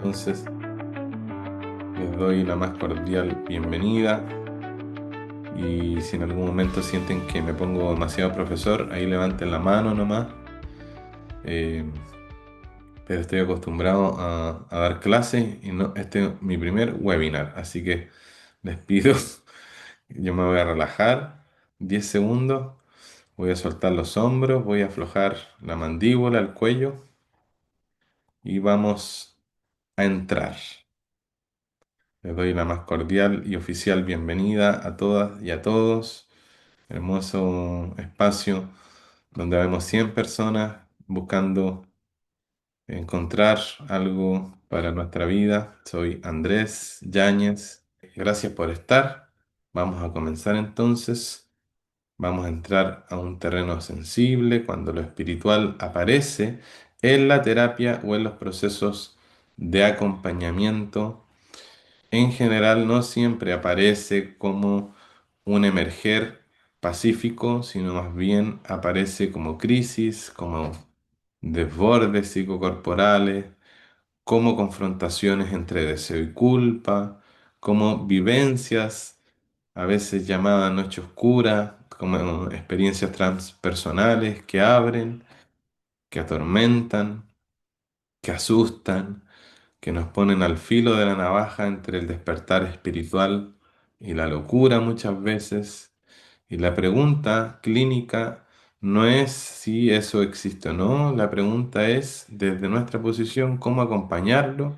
Entonces, les doy la más cordial bienvenida y si en algún momento sienten que me pongo demasiado profesor, ahí levanten la mano nomás. Eh, pero estoy acostumbrado a dar clases y no, este es mi primer webinar, así que les pido, yo me voy a relajar 10 segundos, voy a soltar los hombros, voy a aflojar la mandíbula, el cuello y vamos a entrar. Les doy la más cordial y oficial bienvenida a todas y a todos. Hermoso espacio donde vemos 100 personas buscando encontrar algo para nuestra vida. Soy Andrés Yáñez. Gracias por estar. Vamos a comenzar entonces. Vamos a entrar a un terreno sensible cuando lo espiritual aparece en la terapia o en los procesos de acompañamiento. En general no siempre aparece como un emerger pacífico, sino más bien aparece como crisis, como desbordes psicocorporales, como confrontaciones entre deseo y culpa, como vivencias, a veces llamadas noche oscura, como experiencias transpersonales que abren, que atormentan, que asustan, que nos ponen al filo de la navaja entre el despertar espiritual y la locura muchas veces. Y la pregunta clínica no es si eso existe o no, la pregunta es desde nuestra posición cómo acompañarlo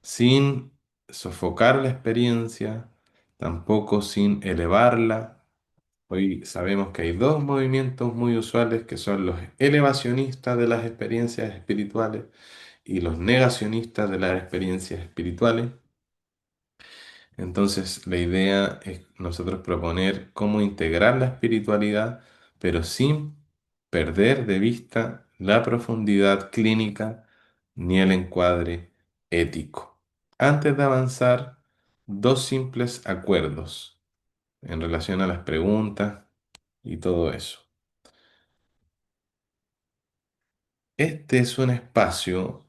sin sofocar la experiencia, tampoco sin elevarla. Hoy sabemos que hay dos movimientos muy usuales que son los elevacionistas de las experiencias espirituales y los negacionistas de las experiencias espirituales. Entonces, la idea es nosotros proponer cómo integrar la espiritualidad, pero sin perder de vista la profundidad clínica ni el encuadre ético. Antes de avanzar, dos simples acuerdos en relación a las preguntas y todo eso. Este es un espacio,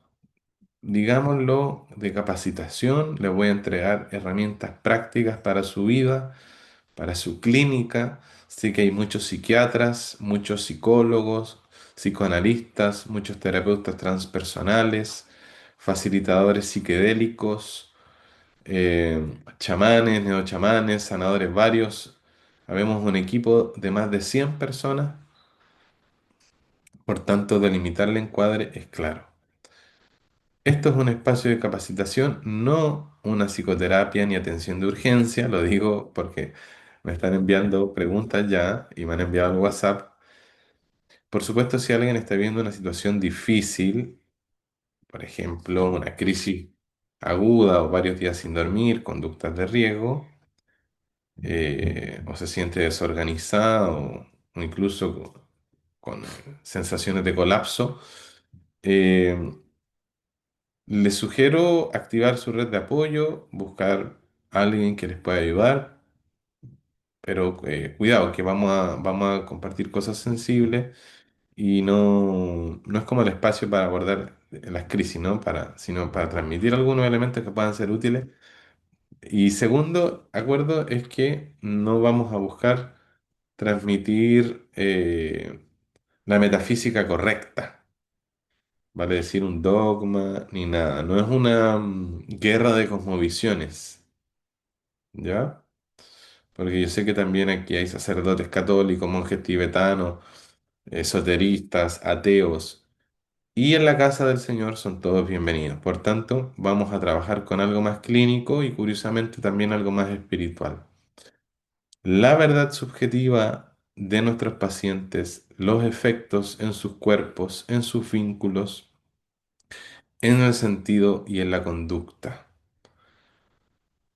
digámoslo, de capacitación. Le voy a entregar herramientas prácticas para su vida, para su clínica. Sé que hay muchos psiquiatras, muchos psicólogos, psicoanalistas, muchos terapeutas transpersonales, facilitadores psiquedélicos, chamanes, neochamanes, sanadores varios. Habemos un equipo de más de 100 personas, por tanto, delimitar el encuadre es claro. Esto es un espacio de capacitación, no una psicoterapia ni atención de urgencia, lo digo porque me están enviando preguntas ya y me han enviado al WhatsApp. Por supuesto, si alguien está viendo una situación difícil, por ejemplo, una crisis aguda o varios días sin dormir, conductas de riesgo, o se siente desorganizado o incluso con sensaciones de colapso, eh, les sugiero activar su red de apoyo, buscar a alguien que les pueda ayudar, pero cuidado, que vamos a compartir cosas sensibles y no es como el espacio para abordar las crisis, ¿no? Sino para transmitir algunos elementos que puedan ser útiles. Y segundo acuerdo es que no vamos a buscar transmitir la metafísica correcta, vale decir un dogma ni nada. No es una guerra de cosmovisiones, ¿ya? Porque yo sé que también aquí hay sacerdotes católicos, monjes tibetanos, esoteristas, ateos, y en la casa del Señor son todos bienvenidos. Por tanto, vamos a trabajar con algo más clínico y curiosamente también algo más espiritual. La verdad subjetiva de nuestros pacientes, los efectos en sus cuerpos, en sus vínculos, en el sentido y en la conducta.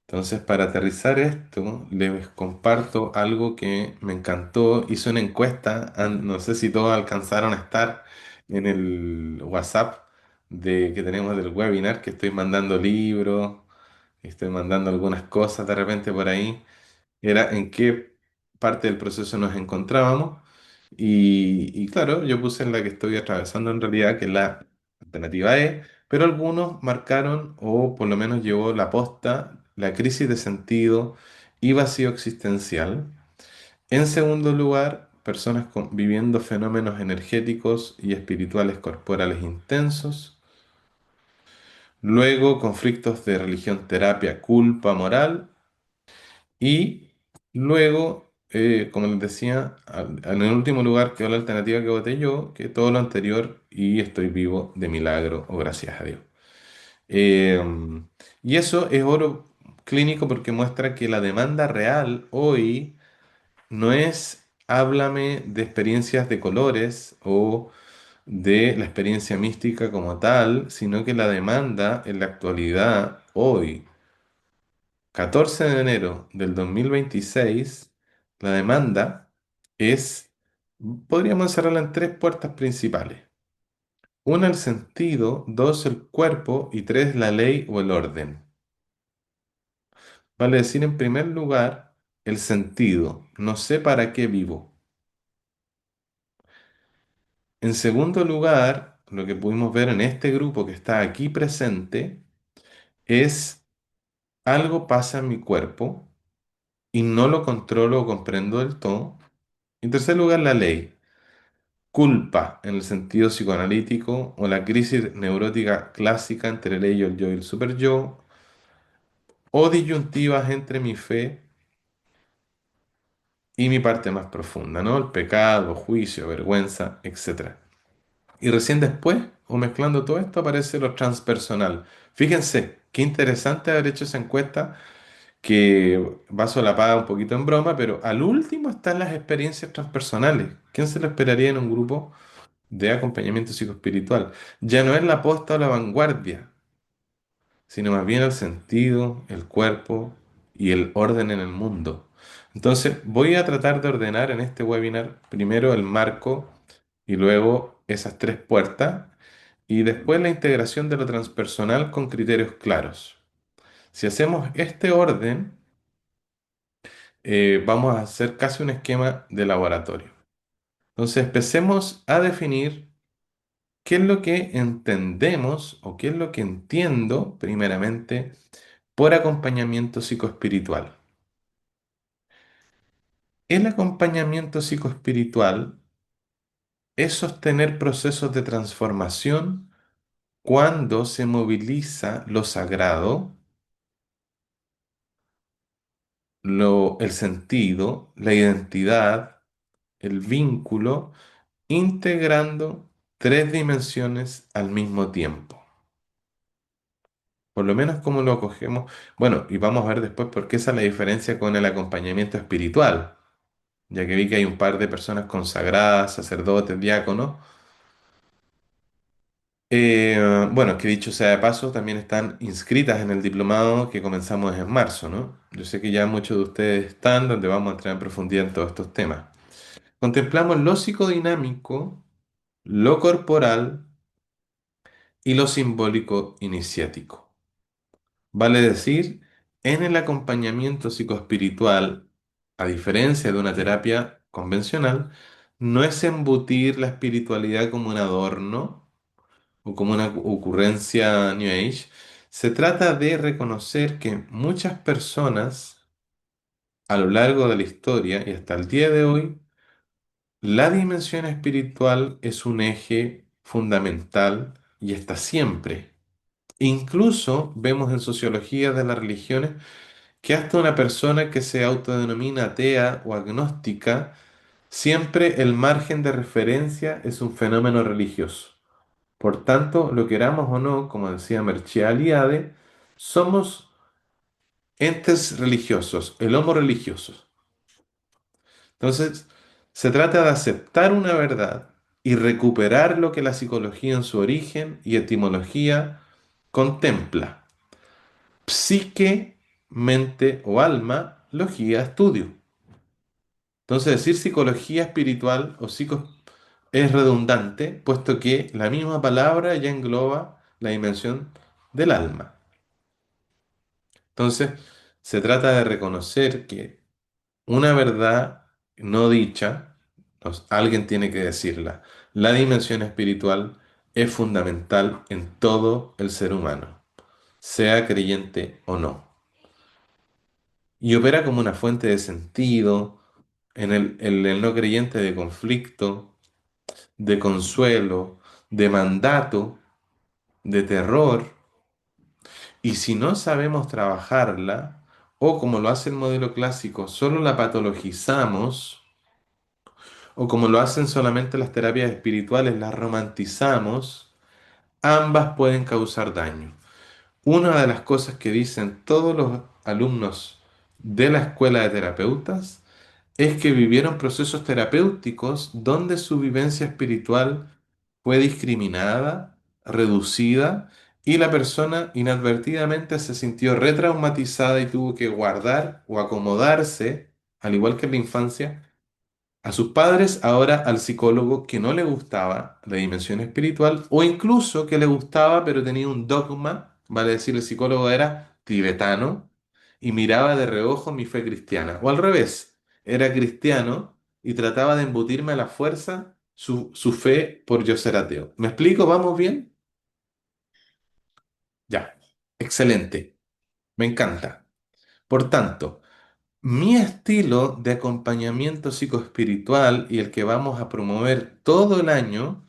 Entonces, para aterrizar esto, les comparto algo que me encantó. Hice una encuesta, no sé si todos alcanzaron a estar en el WhatsApp que tenemos del webinar, que estoy mandando libros, estoy mandando algunas cosas de repente por ahí. Era en qué parte del proceso nos encontrábamos. Y claro, yo puse en la que estoy atravesando en realidad, que es la alternativa E, pero algunos marcaron, o por lo menos llevó la posta, la crisis de sentido y vacío existencial. En segundo lugar, personas viviendo fenómenos energéticos y espirituales corporales intensos. Luego, conflictos de religión, terapia, culpa, moral. Y luego, como les decía, en el último lugar quedó la alternativa que voté yo, que todo lo anterior y estoy vivo de milagro o gracias a Dios. Eh, y eso es oro clínico porque muestra que la demanda real hoy no es háblame de experiencias de colores o de la experiencia mística como tal, sino que la demanda en la actualidad, hoy, 14 de enero del 2026, la demanda es, podríamos encerrarla en tres puertas principales. Una, el sentido; dos, el cuerpo; y tres, la ley o el orden. Vale decir, en primer lugar, el sentido. No sé para qué vivo. En segundo lugar, lo que pudimos ver en este grupo que está aquí presente es algo pasa en mi cuerpo y no lo controlo o comprendo del todo. En tercer lugar, la ley. Culpa en el sentido psicoanalítico o la crisis neurótica clásica entre el ello, el yo y el superyo, o disyuntivas entre mi fe y mi parte más profunda, ¿no? El pecado, juicio, vergüenza, etcétera. Y recién después, o mezclando todo esto, aparece lo transpersonal. Fíjense, qué interesante haber hecho esa encuesta que va solapada un poquito en broma, pero al último están las experiencias transpersonales. ¿Quién se lo esperaría en un grupo de acompañamiento psicoespiritual? Ya no es la posta o la vanguardia, sino más bien el sentido, el cuerpo y el orden en el mundo. Entonces, voy a tratar de ordenar en este webinar primero el marco y luego esas tres puertas y después la integración de lo transpersonal con criterios claros. Si hacemos este orden, vamos a hacer casi un esquema de laboratorio. Entonces, empecemos a definir qué es lo que entendemos o qué es lo que entiendo primeramente por acompañamiento psicoespiritual. El acompañamiento psicoespiritual es sostener procesos de transformación cuando se moviliza lo sagrado, el sentido, la identidad, el vínculo, integrando tres dimensiones al mismo tiempo. Por lo menos como lo cogemos. Bueno, y vamos a ver después por qué esa es la diferencia con el acompañamiento espiritual, ya que vi que hay un par de personas consagradas, sacerdotes, diáconos. Bueno, que dicho sea de paso, también están inscritas en el diplomado que comenzamos en marzo, ¿no? Yo sé que ya muchos de ustedes están, donde vamos a entrar en profundidad en todos estos temas. Contemplamos lo psicodinámico, lo corporal y lo simbólico iniciático. Vale decir, en el acompañamiento psicoespiritual, a diferencia de una terapia convencional, no es embutir la espiritualidad como un adorno o como una ocurrencia New Age. Se trata de reconocer que muchas personas a lo largo de la historia y hasta el día de hoy, la dimensión espiritual es un eje fundamental y está siempre. Incluso vemos en sociología de las religiones que hasta una persona que se autodenomina atea o agnóstica, siempre el margen de referencia es un fenómeno religioso. Por tanto, lo queramos o no, como decía Mircea Eliade, somos entes religiosos, el homo religioso. Entonces, se trata de aceptar una verdad y recuperar lo que la psicología en su origen y etimología contempla. Psique, mente o alma, logía, estudio. Entonces, decir psicología espiritual o psico es redundante, puesto que la misma palabra ya engloba la dimensión del alma. Entonces, se trata de reconocer que una verdad no dicha, alguien tiene que decirla. La dimensión espiritual es fundamental en todo el ser humano, sea creyente o no, y opera como una fuente de sentido en el no creyente de conflicto, de consuelo, de mandato, de terror, y si no sabemos trabajarla, o como lo hace el modelo clásico, solo la patologizamos, o como lo hacen solamente las terapias espirituales, las romantizamos, ambas pueden causar daño. Una de las cosas que dicen todos los alumnos de la escuela de terapeutas es que vivieron procesos terapéuticos donde su vivencia espiritual fue discriminada, reducida, y la persona inadvertidamente se sintió retraumatizada y tuvo que guardar o acomodarse, al igual que en la infancia, a sus padres, ahora al psicólogo que no le gustaba la dimensión espiritual, o incluso que le gustaba pero tenía un dogma, vale decir, el psicólogo era tibetano y miraba de reojo mi fe cristiana, o al revés, era cristiano y trataba de embutirme a la fuerza su fe por yo ser ateo. ¿Me explico? ¿Vamos bien? Ya, excelente, me encanta. Por tanto, mi estilo de acompañamiento psicoespiritual y el que vamos a promover todo el año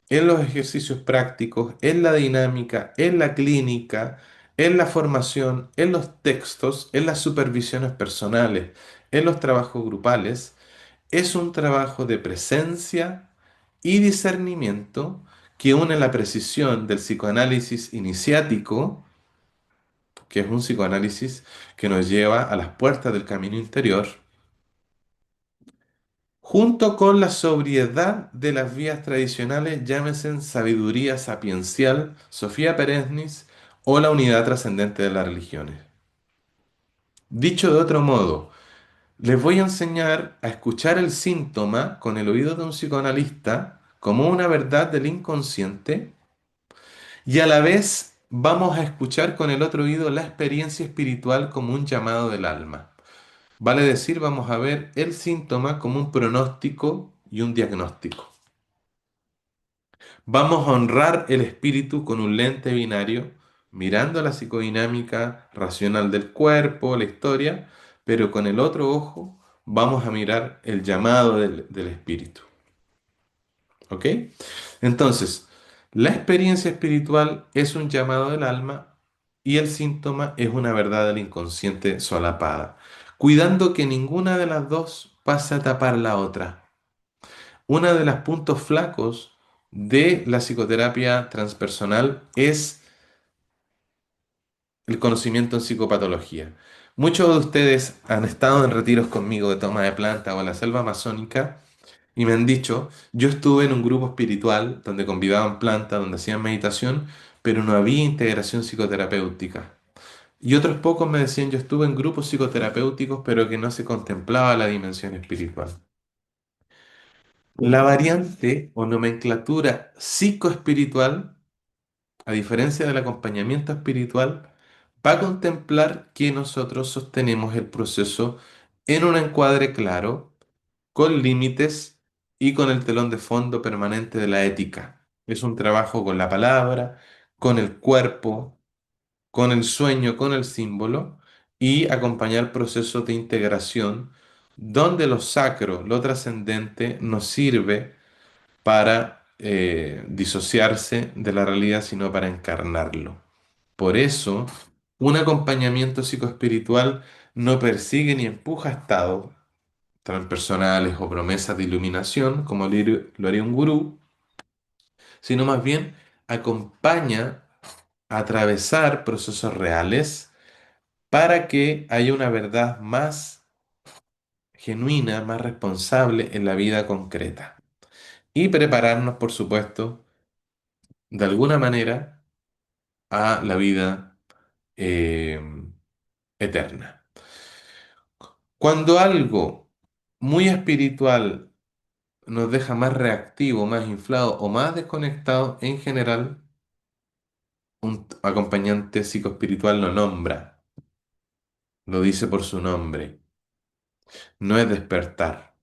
en los ejercicios prácticos, en la dinámica, en la clínica, en la formación, en los textos, en las supervisiones personales, en los trabajos grupales, es un trabajo de presencia y discernimiento que une la precisión del psicoanálisis iniciático, que es un psicoanálisis que nos lleva a las puertas del camino interior, junto con la sobriedad de las vías tradicionales, llámese sabiduría sapiencial, Sofía Perennis o la unidad trascendente de las religiones. Dicho de otro modo, les voy a enseñar a escuchar el síntoma con el oído de un psicoanalista como una verdad del inconsciente y a la vez vamos a escuchar con el otro oído la experiencia espiritual como un llamado del alma. Vale decir, vamos a ver el síntoma como un pronóstico y un diagnóstico. Vamos a honrar el espíritu con un lente binario, mirando la psicodinámica racional del cuerpo, la historia, pero con el otro ojo vamos a mirar el llamado del espíritu. ¿Ok? Entonces, la experiencia espiritual es un llamado del alma y el síntoma es una verdad del inconsciente solapada, cuidando que ninguna de las dos pase a tapar la otra. Uno de los puntos flacos de la psicoterapia transpersonal es el conocimiento en psicopatología. Muchos de ustedes han estado en retiros conmigo de toma de planta o en la selva amazónica y me han dicho, yo estuve en un grupo espiritual donde convidaban plantas, donde hacían meditación, pero no había integración psicoterapéutica. Y otros pocos me decían, yo estuve en grupos psicoterapéuticos, pero que no se contemplaba la dimensión espiritual. La variante o nomenclatura psicoespiritual, a diferencia del acompañamiento espiritual, va a contemplar que nosotros sostenemos el proceso en un encuadre claro, con límites y con el telón de fondo permanente de la ética. Es un trabajo con la palabra, con el cuerpo, con el sueño, con el símbolo y acompañar procesos de integración donde lo sacro, lo trascendente, nos sirve para disociarse de la realidad, sino para encarnarlo. Por eso, un acompañamiento psicoespiritual no persigue ni empuja estados transpersonales o promesas de iluminación, como lo haría un gurú, sino más bien acompaña a atravesar procesos reales para que haya una verdad más genuina, más responsable en la vida concreta. Y prepararnos, por supuesto, de alguna manera a la vida eh, eterna. Cuando algo muy espiritual nos deja más reactivo, más inflado o más desconectado, en general, un acompañante psicoespiritual lo nombra, lo dice por su nombre. No es despertar,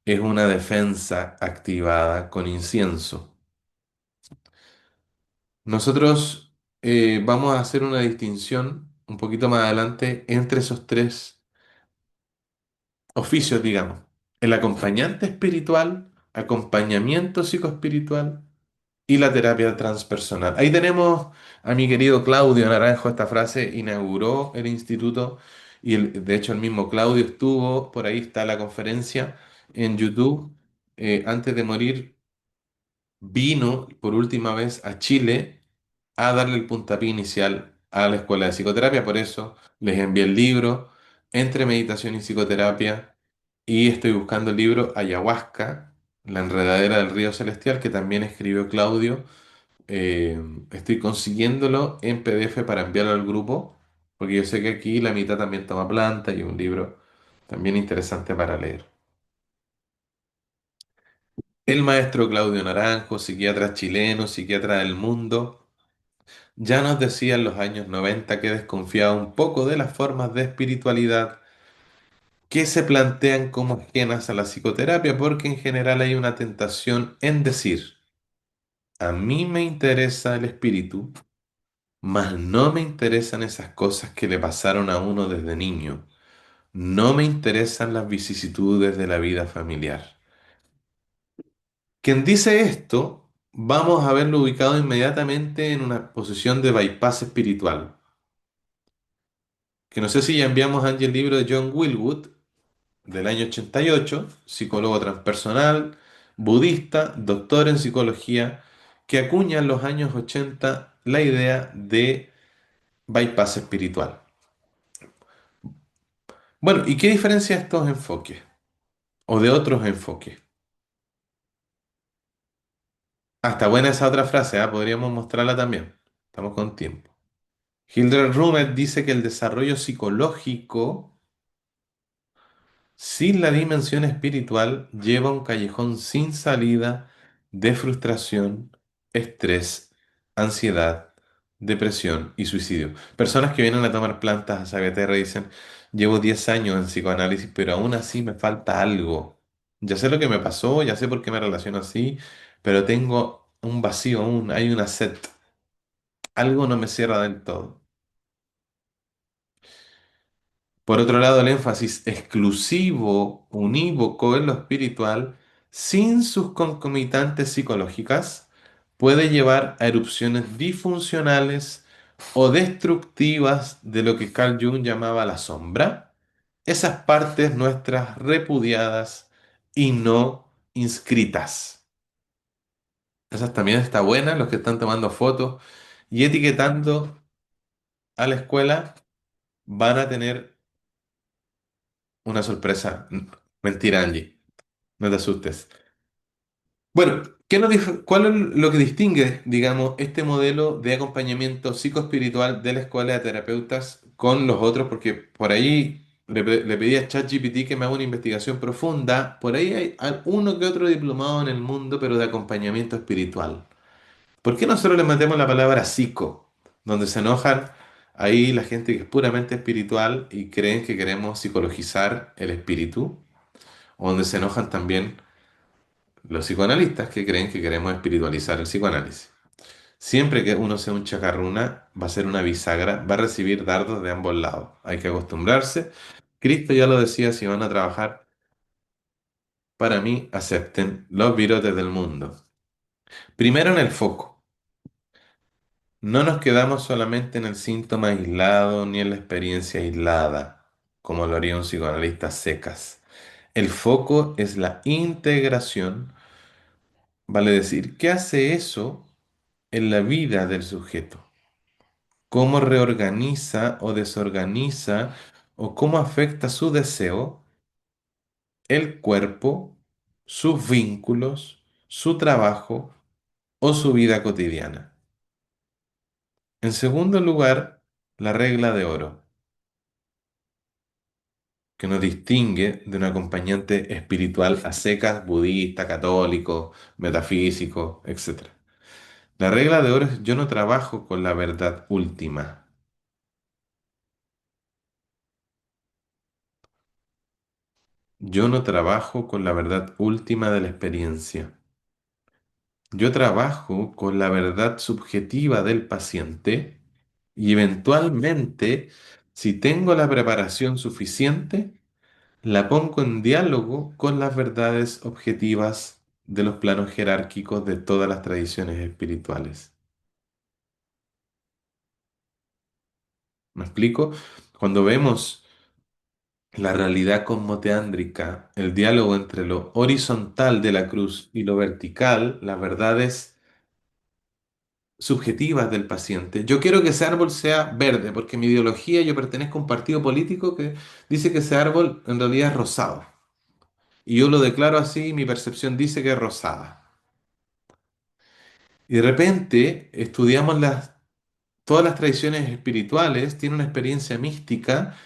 es una defensa activada con incienso. Nosotros vamos a hacer una distinción un poquito más adelante entre esos tres oficios, digamos. El acompañante espiritual, acompañamiento psicoespiritual y la terapia transpersonal. Ahí tenemos a mi querido Claudio Naranjo. Esta frase inauguró el instituto y de hecho el mismo Claudio estuvo, por ahí está la conferencia en YouTube. Antes de morir, vino por última vez a Chile a darle el puntapié inicial a la escuela de psicoterapia. Por eso les envié el libro Entre Meditación y Psicoterapia y estoy buscando el libro Ayahuasca, la enredadera del río celestial, que también escribió Claudio. Estoy consiguiéndolo en PDF para enviarlo al grupo, porque yo sé que aquí la mitad también toma planta y un libro también interesante para leer. El maestro Claudio Naranjo, psiquiatra chileno, psiquiatra del mundo, ya nos decía en los años 90 que desconfiaba un poco de las formas de espiritualidad que se plantean como ajenas a la psicoterapia, porque en general hay una tentación en decir, a mí me interesa el espíritu, mas no me interesan esas cosas que le pasaron a uno desde niño. No me interesan las vicisitudes de la vida familiar. Quien dice esto, vamos a verlo ubicado inmediatamente en una posición de bypass espiritual. Que no sé si ya enviamos a Angie el libro de John Wilwood del año 88, psicólogo transpersonal, budista, doctor en psicología, que acuña en los años 80 la idea de bypass espiritual. Bueno, ¿y qué diferencia estos enfoques o de otros enfoques? Hasta buena esa otra frase, ¿ah? Podríamos mostrarla también. Estamos con tiempo. Hildred Rummel dice que el desarrollo psicológico sin la dimensión espiritual lleva a un callejón sin salida de frustración, estrés, ansiedad, depresión y suicidio. Personas que vienen a tomar plantas a Sabeterra y dicen, llevo 10 años en psicoanálisis, pero aún así me falta algo. Ya sé lo que me pasó, ya sé por qué me relaciono así, pero tengo un vacío aún, hay una sed. Algo no me cierra del todo. Por otro lado, el énfasis exclusivo, unívoco en lo espiritual, sin sus concomitantes psicológicas, puede llevar a erupciones disfuncionales o destructivas de lo que Carl Jung llamaba la sombra, esas partes nuestras repudiadas y no inscritas. Esas también está buena, los que están tomando fotos y etiquetando a la escuela van a tener una sorpresa. Mentira, Angie. No te asustes. Bueno, ¿cuál es lo que distingue, digamos, este modelo de acompañamiento psicoespiritual de la escuela de terapeutas con los otros? Porque por ahí le pedí a ChatGPT que me haga una investigación profunda. Por ahí hay uno que otro diplomado en el mundo, pero de acompañamiento espiritual. ¿Por qué nosotros le metemos la palabra psico? Donde se enojan ahí la gente que es puramente espiritual y creen que queremos psicologizar el espíritu. O donde se enojan también los psicoanalistas que creen que queremos espiritualizar el psicoanálisis. Siempre que uno sea un chacarruna, va a ser una bisagra, va a recibir dardos de ambos lados. Hay que acostumbrarse. Cristo ya lo decía, si van a trabajar para mí, acepten los virotes del mundo. Primero en el foco. No nos quedamos solamente en el síntoma aislado ni en la experiencia aislada, como lo haría un psicoanalista secas. El foco es la integración, vale decir, ¿qué hace eso en la vida del sujeto? ¿Cómo reorganiza o desorganiza o cómo afecta su deseo, el cuerpo, sus vínculos, su trabajo o su vida cotidiana? En segundo lugar, la regla de oro, que nos distingue de un acompañante espiritual a secas, budista, católico, metafísico, etc. La regla de oro es yo no trabajo con la verdad última. Yo no trabajo con la verdad última de la experiencia. Yo trabajo con la verdad subjetiva del paciente y eventualmente, si tengo la preparación suficiente, la pongo en diálogo con las verdades objetivas de los planos jerárquicos de todas las tradiciones espirituales. ¿Me explico? Cuando vemos la realidad cosmoteándrica, el diálogo entre lo horizontal de la cruz y lo vertical, las verdades subjetivas del paciente. Yo quiero que ese árbol sea verde, porque en mi ideología yo pertenezco a un partido político que dice que ese árbol en realidad es rosado. Y yo lo declaro así, mi percepción dice que es rosada. Y de repente estudiamos todas las tradiciones espirituales, tiene una experiencia mística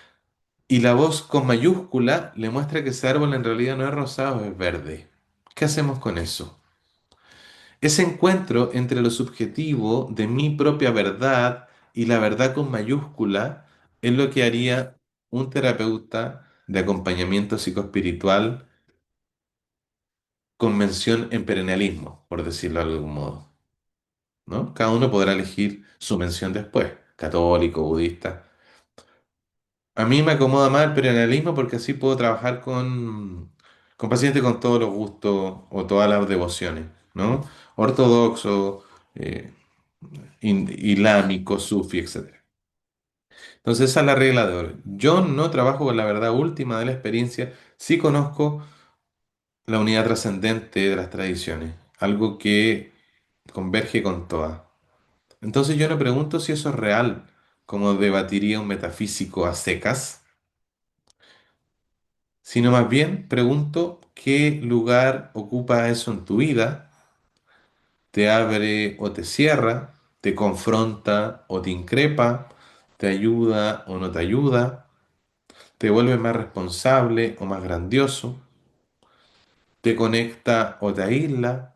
y la voz con mayúscula le muestra que ese árbol en realidad no es rosado, es verde. ¿Qué hacemos con eso? Ese encuentro entre lo subjetivo de mi propia verdad y la verdad con mayúscula es lo que haría un terapeuta de acompañamiento psicoespiritual con mención en perennialismo, por decirlo de algún modo, ¿no? Cada uno podrá elegir su mención después, católico, budista. A mí me acomoda más el perennialismo porque así puedo trabajar con pacientes con todos los gustos o todas las devociones, ¿no? Ortodoxo, eh, islámico, sufi, etcétera. Entonces esa es la regla de oro. Yo no trabajo con la verdad última de la experiencia, sí conozco la unidad trascendente de las tradiciones, algo que converge con todas. Entonces yo no pregunto si eso es real, como debatiría un metafísico a secas, sino más bien pregunto qué lugar ocupa eso en tu vida, te abre o te cierra, te confronta o te increpa, te ayuda o no te ayuda, te vuelve más responsable o más grandioso, te conecta o te aísla.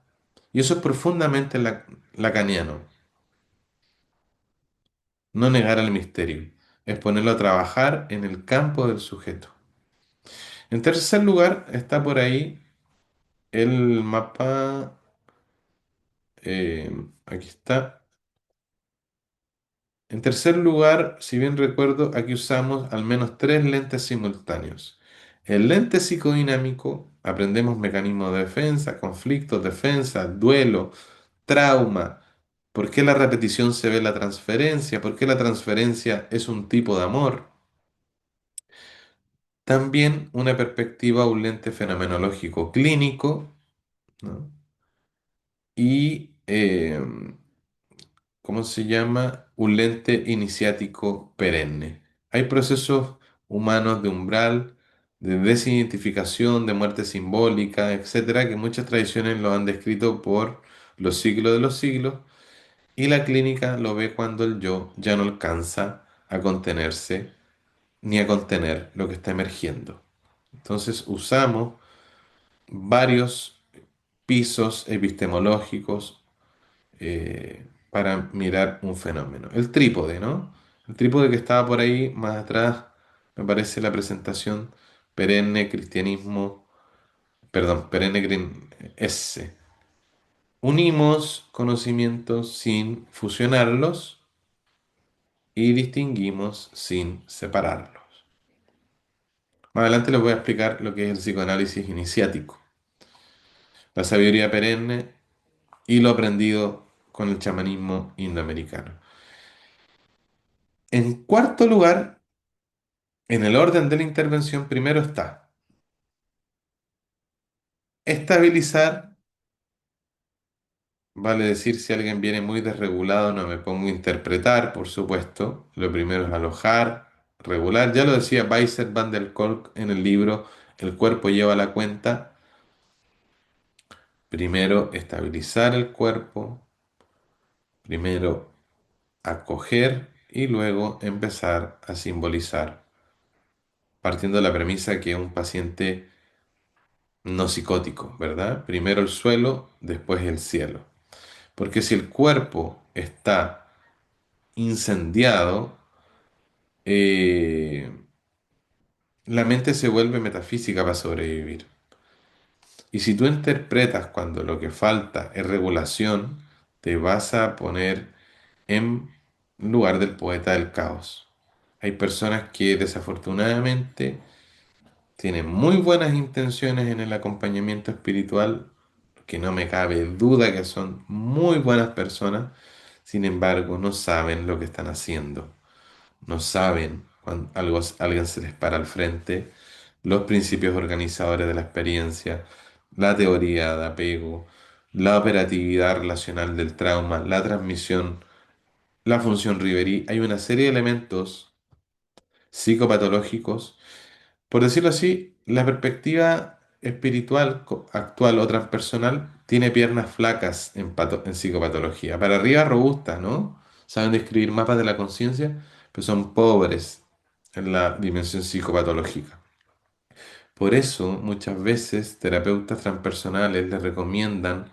Y eso es profundamente lacaniano, no negar el misterio, es ponerlo a trabajar en el campo del sujeto. En tercer lugar está por ahí el mapa, aquí está. En tercer lugar, si bien recuerdo, aquí usamos al menos tres lentes simultáneos. El lente psicodinámico, aprendemos mecanismos de defensa, conflictos, defensa, duelo, trauma, por qué la repetición se ve en la transferencia, por qué la transferencia es un tipo de amor. También una perspectiva, un lente fenomenológico clínico, ¿no? Y ¿cómo se llama? Un lente iniciático perenne. Hay procesos humanos de umbral, de desidentificación, de muerte simbólica, etcétera, que muchas tradiciones lo han descrito por los siglos de los siglos, y la clínica lo ve cuando el yo ya no alcanza a contenerse ni a contener lo que está emergiendo. Entonces usamos varios pisos epistemológicos para mirar un fenómeno. El trípode, ¿no? El trípode que estaba por ahí más atrás, me parece la presentación perenne cristianismo, perdón, S. Unimos conocimientos sin fusionarlos y distinguimos sin separarlos. Más adelante les voy a explicar lo que es el psicoanálisis iniciático, la sabiduría perenne y lo aprendido con el chamanismo indoamericano. En cuarto lugar, en el orden de la intervención, primero está estabilizar, vale decir, si alguien viene muy desregulado, no me pongo a interpretar, por supuesto. Lo primero es alojar, regular. Ya lo decía Weiser van der Kolk en el libro El cuerpo lleva la cuenta. Primero estabilizar el cuerpo, primero acoger y luego empezar a simbolizar, partiendo de la premisa que es un paciente no psicótico, ¿verdad? Primero el suelo, después el cielo. Porque si el cuerpo está incendiado, eh, la mente se vuelve metafísica para sobrevivir. Y si tú interpretas cuando lo que falta es regulación, te vas a poner en lugar del poeta del caos. Hay personas que desafortunadamente tienen muy buenas intenciones en el acompañamiento espiritual, que no me cabe duda que son muy buenas personas, sin embargo no saben lo que están haciendo, no saben cuando alguien se les para al frente, los principios organizadores de la experiencia, la teoría de apego, la operatividad relacional del trauma, la transmisión, la función Ribery. Hay una serie de elementos psicopatológicos. Por decirlo así, la perspectiva espiritual actual o transpersonal tiene piernas flacas en psicopatología. Para arriba robustas, ¿no? Saben describir mapas de la conciencia, pero son pobres en la dimensión psicopatológica. Por eso, muchas veces, terapeutas transpersonales les recomiendan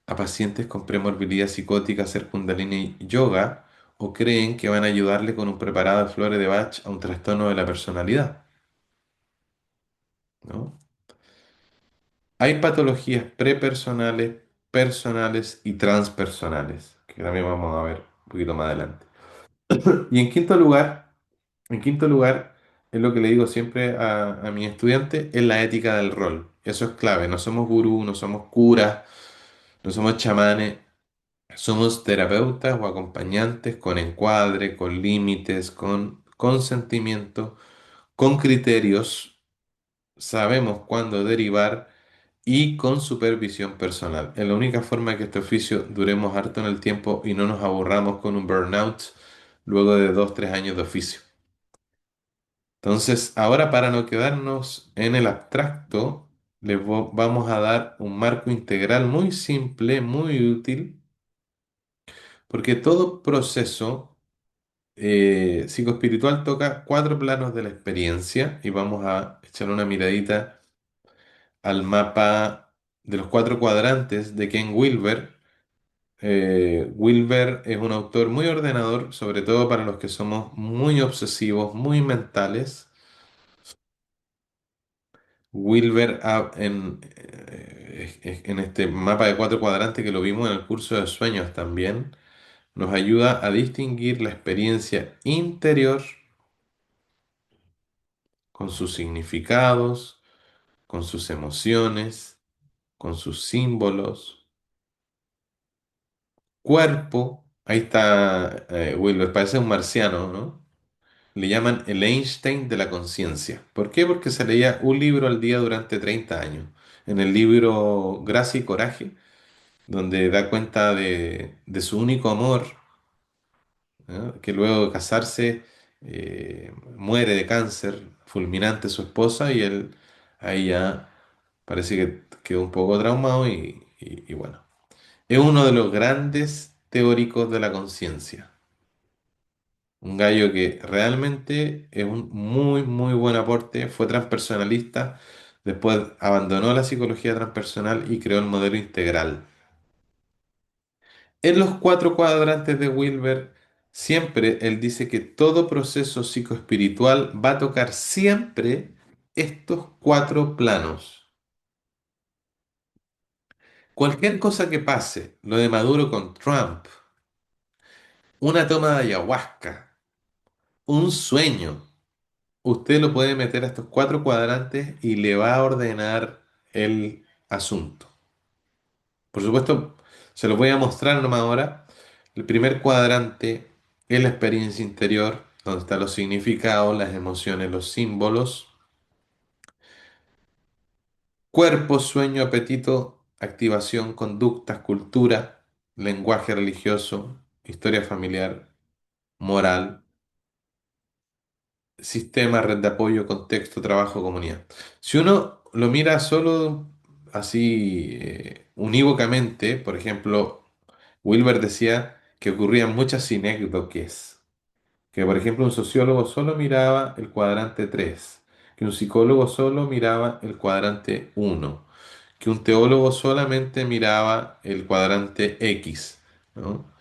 a pacientes con premorbilidad psicótica hacer Kundalini Yoga o creen que van a ayudarle con un preparado de flores de Bach a un trastorno de la personalidad, ¿no? Hay patologías prepersonales, personales y transpersonales, que también vamos a ver un poquito más adelante. Y en quinto lugar, es lo que le digo siempre a mis estudiantes, es la ética del rol. Eso es clave. No somos gurús, no somos curas, no somos chamanes, somos terapeutas o acompañantes con encuadre, con límites, con consentimiento, con criterios. Sabemos cuándo derivar y con supervisión personal. Es la única forma que este oficio duremos harto en el tiempo y no nos aburramos con un burnout luego de 2, 3 años de oficio. Entonces, ahora para no quedarnos en el abstracto, vamos a dar un marco integral muy simple, muy útil, porque todo proceso psicoespiritual toca 4 planos de la experiencia y vamos a echar una miradita al mapa de los 4 cuadrantes de Ken Wilber. Wilber es un autor muy ordenador, sobre todo para los que somos muy obsesivos, muy mentales. Wilber en este mapa de 4 cuadrantes que lo vimos en el curso de sueños también, nos ayuda a distinguir la experiencia interior con sus significados, con sus emociones, con sus símbolos, cuerpo. Ahí está Wilber, parece un marciano, ¿no? Le llaman el Einstein de la conciencia. ¿Por qué? Porque se leía un libro al día durante 30 años. En el libro Gracia y Coraje, donde da cuenta de su único amor, ¿no? Que luego de casarse muere de cáncer fulminante su esposa y él ahí ya parece que quedó un poco traumado y bueno. Es uno de los grandes teóricos de la conciencia. Un gallo que realmente es un muy, muy buen aporte, fue transpersonalista, después abandonó la psicología transpersonal y creó el modelo integral. En los 4 cuadrantes de Wilber, siempre él dice que todo proceso psicoespiritual va a tocar siempre estos 4 planos. Cualquier cosa que pase, lo de Maduro con Trump, una toma de ayahuasca, un sueño, usted lo puede meter a estos 4 cuadrantes y le va a ordenar el asunto. Por supuesto, se los voy a mostrar nomás ahora. El primer cuadrante es la experiencia interior, donde están los significados, las emociones, los símbolos. Cuerpo, sueño, apetito, activación, conductas, cultura, lenguaje religioso, historia familiar, moral, sistema, red de apoyo, contexto, trabajo, comunidad. Si uno lo mira solo así unívocamente, por ejemplo, Wilber decía que ocurrían muchas sinécdoques, que por ejemplo un sociólogo solo miraba el cuadrante 3, que un psicólogo solo miraba el cuadrante 1, que un teólogo solamente miraba el cuadrante X, ¿no?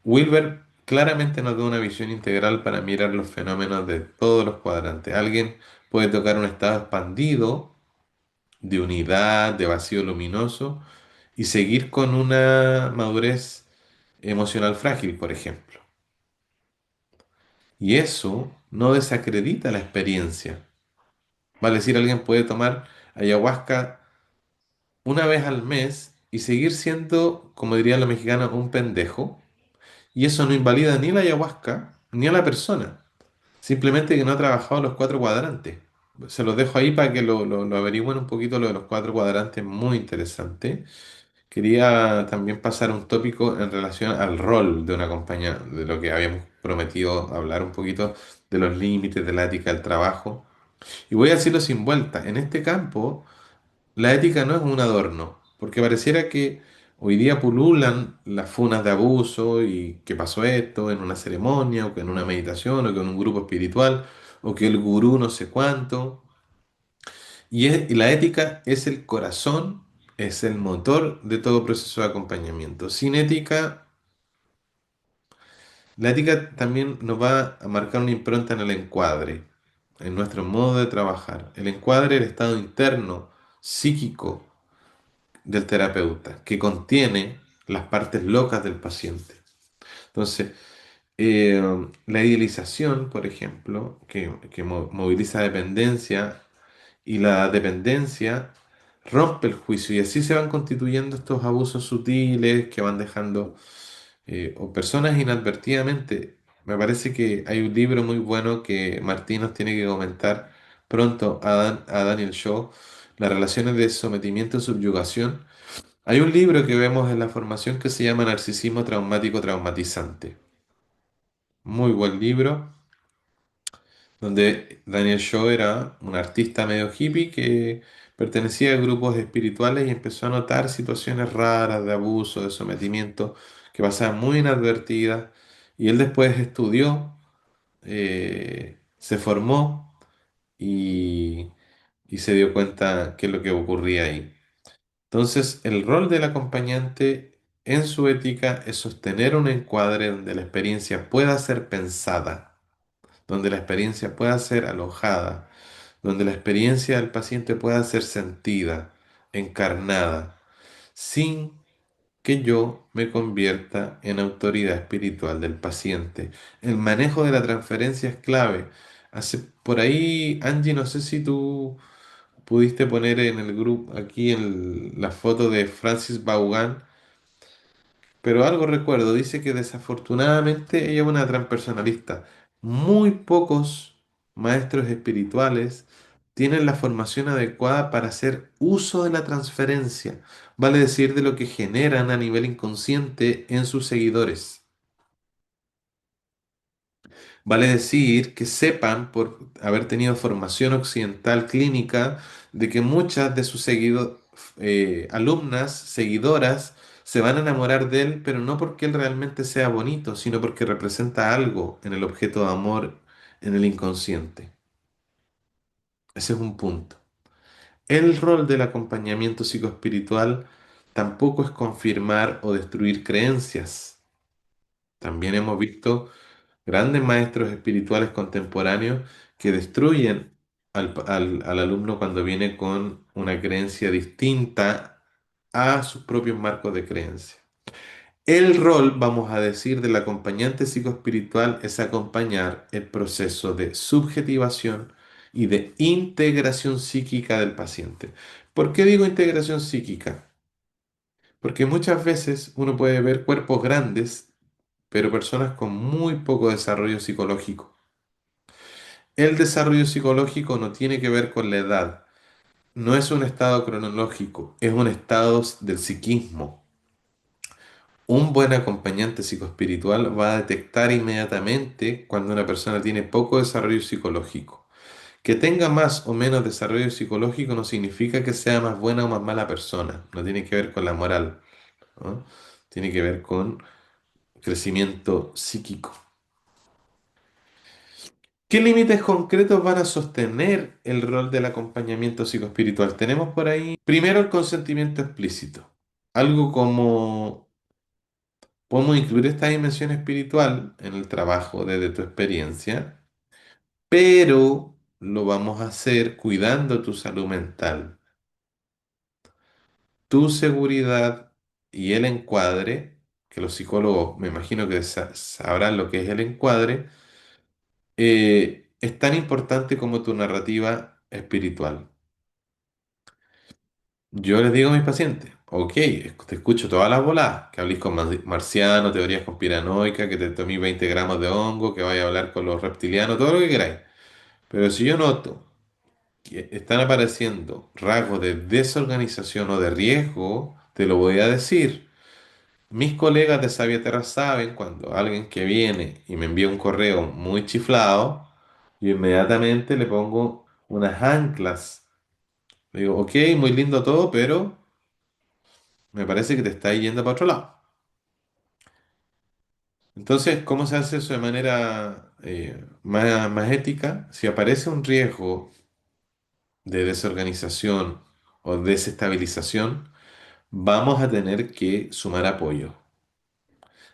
Wilber claramente nos da una visión integral para mirar los fenómenos de todos los cuadrantes. Alguien puede tocar un estado expandido de unidad, de vacío luminoso y seguir con una madurez emocional frágil, por ejemplo. Y eso no desacredita la experiencia. Vale decir, alguien puede tomar ayahuasca una vez al mes y seguir siendo, como dirían los mexicanos, un pendejo. Y eso no invalida ni la ayahuasca ni a la persona. Simplemente que no ha trabajado los cuatro cuadrantes. Se los dejo ahí para que lo averigüen un poquito lo de los cuatro cuadrantes, muy interesante. Quería también pasar un tópico en relación al rol de una compañía, de lo que habíamos prometido hablar un poquito de los límites de la ética del trabajo. Y voy a decirlo sin vuelta. En este campo, la ética no es un adorno, porque pareciera que hoy día pululan las funas de abuso y que pasó esto en una ceremonia, o que en una meditación, o que en un grupo espiritual, o que el gurú no sé cuánto. Y la ética es el corazón, es el motor de todo proceso de acompañamiento. Sin ética, la ética también nos va a marcar una impronta en el encuadre, en nuestro modo de trabajar. El encuadre, el estado interno, psíquico del terapeuta, que contiene las partes locas del paciente. Entonces, eh, la idealización, por ejemplo, que moviliza dependencia, y la dependencia rompe el juicio, y así se van constituyendo estos abusos sutiles que van dejando o personas inadvertidamente. Me parece que hay un libro muy bueno que Martín nos tiene que comentar pronto a Daniel Shaw, Las relaciones de sometimiento y subyugación. Hay un libro que vemos en la formación que se llama Narcisismo traumático traumatizante. Muy buen libro, donde Daniel Shaw era un artista medio hippie que pertenecía a grupos espirituales y empezó a notar situaciones raras de abuso, de sometimiento, que pasaban muy inadvertidas. Y él después estudió, se formó y, y se dio cuenta qué es lo que ocurría ahí. Entonces, el rol del acompañante en su ética es sostener un encuadre donde la experiencia pueda ser pensada, donde la experiencia pueda ser alojada, donde la experiencia del paciente pueda ser sentida, encarnada, sin que yo me convierta en autoridad espiritual del paciente. El manejo de la transferencia es clave. Por ahí, Angie, no sé si tú pudiste poner en el grupo aquí la foto de Francis Vaughan, pero algo recuerdo, dice que desafortunadamente ella es una transpersonalista. Muy pocos maestros espirituales tienen la formación adecuada para hacer uso de la transferencia, vale decir, de lo que generan a nivel inconsciente en sus seguidores. Vale decir que sepan, por haber tenido formación occidental clínica, de que muchas de sus alumnas, seguidoras, se van a enamorar de él, pero no porque él realmente sea bonito, sino porque representa algo en el objeto de amor, en el inconsciente. Ese es un punto. El rol del acompañamiento psicoespiritual tampoco es confirmar o destruir creencias. También hemos visto grandes maestros espirituales contemporáneos que destruyen al alumno cuando viene con una creencia distinta a sus propios marcos de creencia. El rol, vamos a decir, del acompañante psicoespiritual es acompañar el proceso de subjetivación y de integración psíquica del paciente. ¿Por qué digo integración psíquica? Porque muchas veces uno puede ver cuerpos grandes, pero personas con muy poco desarrollo psicológico. El desarrollo psicológico no tiene que ver con la edad, no es un estado cronológico, es un estado del psiquismo. Un buen acompañante psicoespiritual va a detectar inmediatamente cuando una persona tiene poco desarrollo psicológico. Que tenga más o menos desarrollo psicológico no significa que sea más buena o más mala persona, no tiene que ver con la moral, ¿no? Tiene que ver con crecimiento psíquico. ¿Qué límites concretos van a sostener el rol del acompañamiento psicoespiritual? Tenemos por ahí, primero, el consentimiento explícito. Algo como podemos incluir esta dimensión espiritual en el trabajo desde tu experiencia, pero lo vamos a hacer cuidando tu salud mental. tu seguridad y el encuadre, que los psicólogos me imagino que sabrán lo que es el encuadre, es tan importante como tu narrativa espiritual. Yo les digo a mis pacientes, ok, te escucho todas las voladas, que hables con marcianos, teorías conspiranoicas, que te tomes 20 gramos de hongo, que vaya a hablar con los reptilianos, todo lo que queráis. Pero si yo noto que están apareciendo rasgos de desorganización o de riesgo, te lo voy a decir. Mis colegas de Sabia Terra saben cuando alguien que viene y me envía un correo muy chiflado, yo inmediatamente le pongo unas anclas. Le digo, ok, muy lindo todo, pero me parece que te está yendo para otro lado. Entonces, ¿cómo se hace eso de manera más ética? Si aparece un riesgo de desorganización o desestabilización, vamos a tener que sumar apoyo.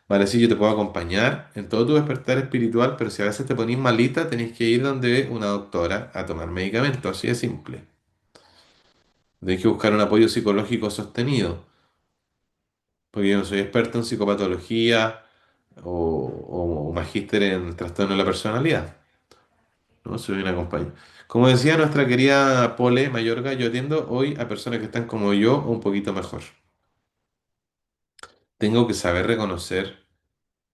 Vale, sí, yo te puedo acompañar en todo tu despertar espiritual, pero si a veces te ponís malita, tenés que ir donde una doctora a tomar medicamentos, así de simple. Tenés que buscar un apoyo psicológico sostenido, porque yo no soy experto en psicopatología o magíster en trastorno de la personalidad, ¿no? Soy una compañía. Como decía nuestra querida Pole Mayorga, yo atiendo hoy a personas que están como yo o un poquito mejor. Tengo que saber reconocer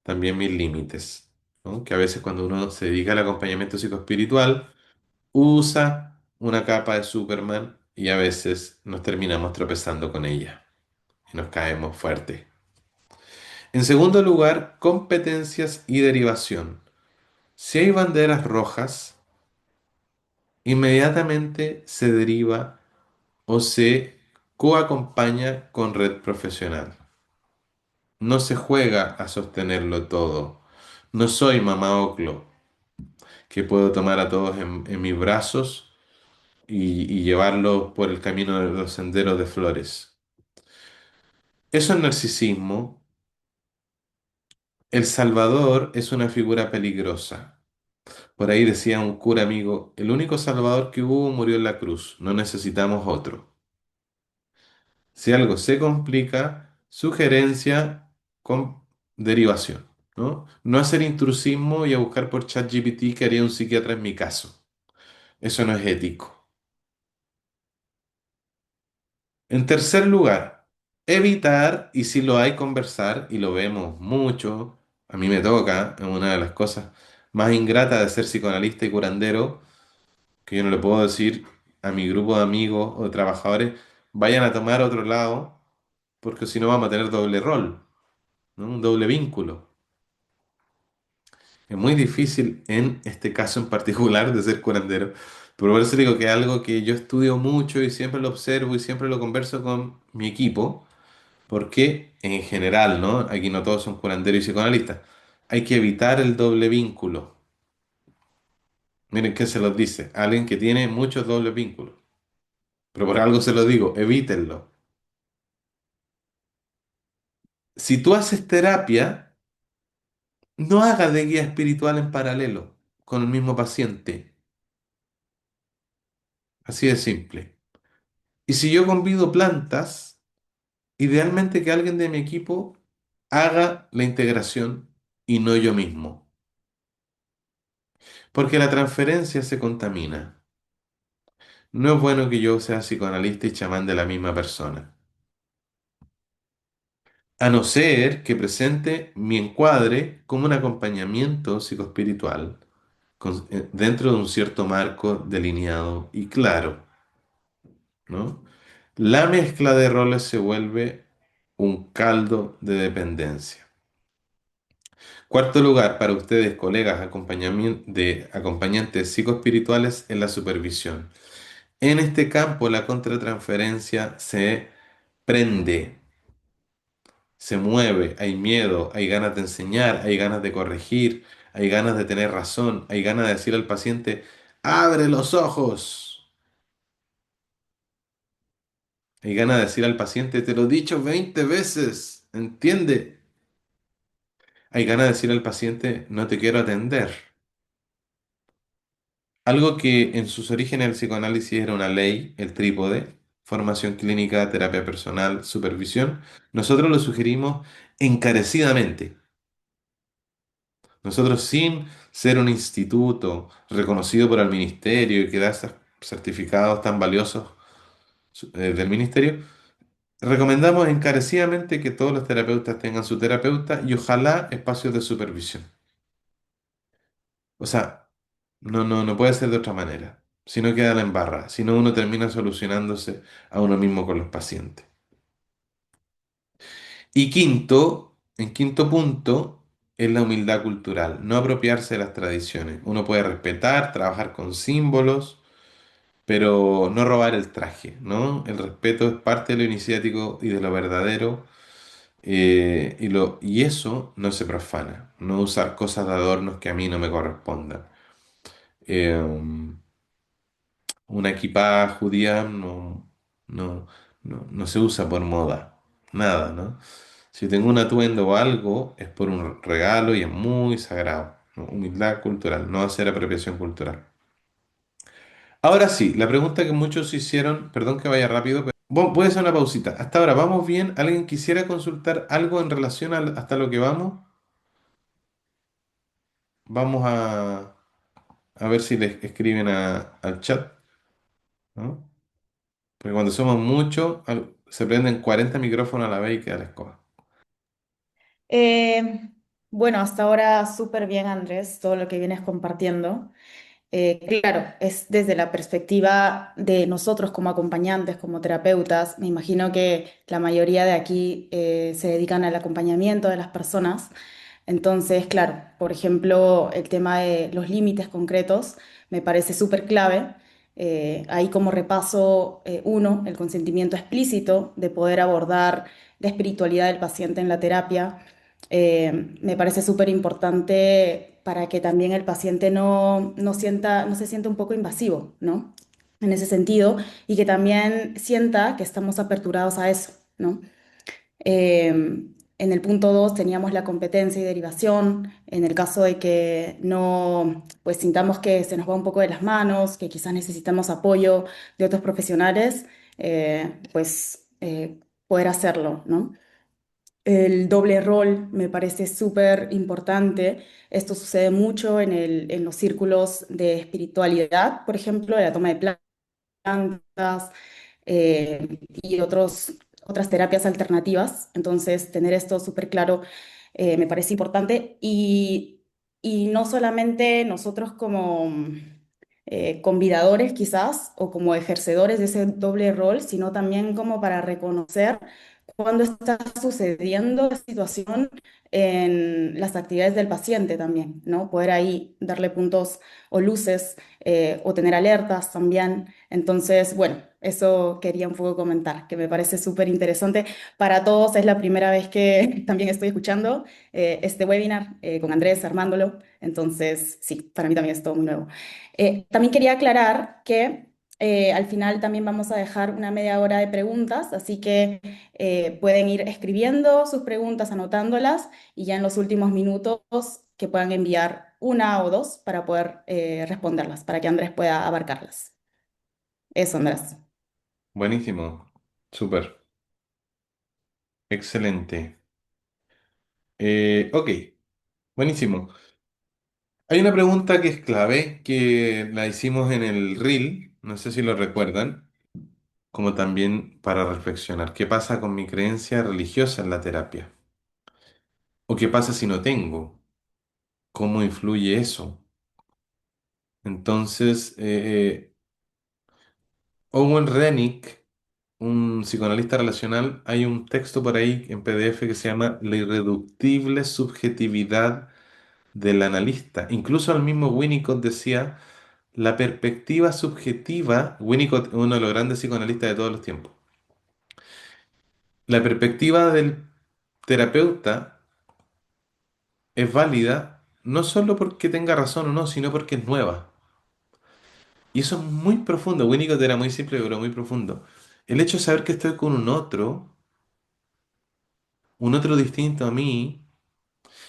también mis límites, ¿no? Que a veces cuando uno se dedica al acompañamiento psicoespiritual, usa una capa de Superman y a veces nos terminamos tropezando con ella y nos caemos fuerte. En segundo lugar, competencias y derivación. Si hay banderas rojas, inmediatamente se deriva o se coacompaña con red profesional. No se juega a sostenerlo todo. No soy mamá Oclo, que puedo tomar a todos en mis brazos y llevarlos por el camino de los senderos de flores. Eso es narcisismo. El Salvador es una figura peligrosa. Por ahí decía un cura amigo, el único Salvador que hubo murió en la cruz, no necesitamos otro. Si algo se complica, sugerencia con derivación, ¿no? No hacer intrusismo y a buscar por ChatGPT que haría un psiquiatra en mi caso. Eso no es ético. En tercer lugar, evitar, y si lo hay, conversar, y lo vemos mucho, a mí me toca, es una de las cosas más ingratas de ser psicoanalista y curandero, que yo no le puedo decir a mi grupo de amigos o de trabajadores, vayan a tomar otro lado, porque si no vamos a tener doble rol, ¿no? Un doble vínculo. Es muy difícil en este caso en particular de ser curandero, pero por eso digo que es algo que yo estudio mucho y siempre lo observo y siempre lo converso con mi equipo. Porque en general, ¿no? Aquí no todos son curanderos y psicoanalistas. Hay que evitar el doble vínculo. Miren qué se los dice. Alguien que tiene muchos dobles vínculos. Pero por algo se lo digo, evítenlo. Si tú haces terapia, no hagas de guía espiritual en paralelo con el mismo paciente. Así de simple. Y si yo convido plantas, idealmente que alguien de mi equipo haga la integración y no yo mismo. Porque la transferencia se contamina. No es bueno que yo sea psicoanalista y chamán de la misma persona, a no ser que presente mi encuadre como un acompañamiento psicoespiritual dentro de un cierto marco delineado y claro, ¿no? La mezcla de roles se vuelve un caldo de dependencia. Cuarto lugar, para ustedes, colegas de acompañantes psicoespirituales, en la supervisión. En este campo, la contratransferencia se prende, se mueve, hay miedo, hay ganas de enseñar, hay ganas de corregir, hay ganas de tener razón, hay ganas de decir al paciente, abre los ojos. Hay ganas de decir al paciente, te lo he dicho 20 veces, entiende. Hay ganas de decir al paciente, no te quiero atender. Algo que en sus orígenes el psicoanálisis era una ley, el trípode. formación clínica, terapia personal, supervisión, nosotros lo sugerimos encarecidamente. Nosotros sin ser un instituto reconocido por el ministerio y que da esos certificados tan valiosos del ministerio, recomendamos encarecidamente que todos los terapeutas tengan su terapeuta y ojalá espacios de supervisión. O sea, no puede ser de otra manera. Si no queda la embarra, si no uno termina solucionándose a uno mismo con los pacientes. Y quinto, en quinto punto, es la humildad cultural, no apropiarse de las tradiciones. Uno puede respetar, trabajar con símbolos, pero no robar el traje, ¿no? El respeto es parte de lo iniciático y de lo verdadero, y eso no se profana, no usar cosas de adornos que a mí no me correspondan. Eh, una equipada judía no, no se usa por moda, nada, ¿no? Si tengo un atuendo o algo, es por un regalo y es muy sagrado, ¿no? Humildad cultural, no hacer apropiación cultural. Ahora sí, la pregunta que muchos hicieron, perdón que vaya rápido, pero voy a hacer una pausita. Hasta ahora, ¿vamos bien? ¿Alguien quisiera consultar algo en relación hasta lo que vamos? Vamos a ver si les escriben al chat, ¿no? Porque cuando somos muchos, se prenden 40 micrófonos a la vez y queda la escoba. Eh, bueno, hasta ahora súper bien, Andrés, todo lo que vienes compartiendo. Claro, es desde la perspectiva de nosotros como acompañantes, como terapeutas. Me imagino que la mayoría de aquí se dedican al acompañamiento de las personas. Entonces, claro, por ejemplo, el tema de los límites concretos me parece súper clave. Ahí como repaso, uno, el consentimiento explícito de poder abordar la espiritualidad del paciente en la terapia. Me parece súper importante para que también el paciente no se sienta un poco invasivo, ¿no? En ese sentido, y que también sienta que estamos aperturados a eso, ¿no? En el punto 2 teníamos la competencia y derivación. En el caso de que no, pues sintamos que se nos va un poco de las manos, que quizás necesitamos apoyo de otros profesionales, poder hacerlo, ¿no? El doble rol me parece súper importante. Esto sucede mucho en los círculos de espiritualidad, por ejemplo, de la toma de plantas y otras terapias alternativas. Entonces, tener esto súper claro me parece importante y no solamente nosotros como convidadores quizás o como ejercedores de ese doble rol, sino también como para reconocer cuando está sucediendo la situación en las actividades del paciente también, ¿no? Poder ahí darle puntos o luces o tener alertas también. Entonces, bueno, eso quería un poco comentar, que me parece súper interesante para todos. Es la primera vez que también estoy escuchando este webinar con Andrés, armándolo. Entonces, sí, para mí también es todo muy nuevo. También quería aclarar que al final también vamos a dejar una media hora de preguntas, así que pueden ir escribiendo sus preguntas, anotándolas y ya en los últimos minutos que puedan enviar una o dos para poder responderlas, para que Andrés pueda abarcarlas. Eso, Andrés. Buenísimo, súper, excelente. Ok, buenísimo. Hay una pregunta que es clave, que la hicimos en el reel, no sé si lo recuerdan, como también para reflexionar. ¿Qué pasa con mi creencia religiosa en la terapia? ¿O qué pasa si no tengo? ¿Cómo influye eso? Entonces, Owen Rennick, un psicoanalista relacional, hay un texto por ahí en PDF que se llama La irreductible subjetividad del analista. Incluso el mismo Winnicott decía, la perspectiva subjetiva, Winnicott, uno de los grandes psicoanalistas de todos los tiempos, la perspectiva del terapeuta es válida no solo porque tenga razón o no, sino porque es nueva. Y eso es muy profundo. Winnicott era muy simple, pero muy profundo. El hecho de saber que estoy con un otro distinto a mí,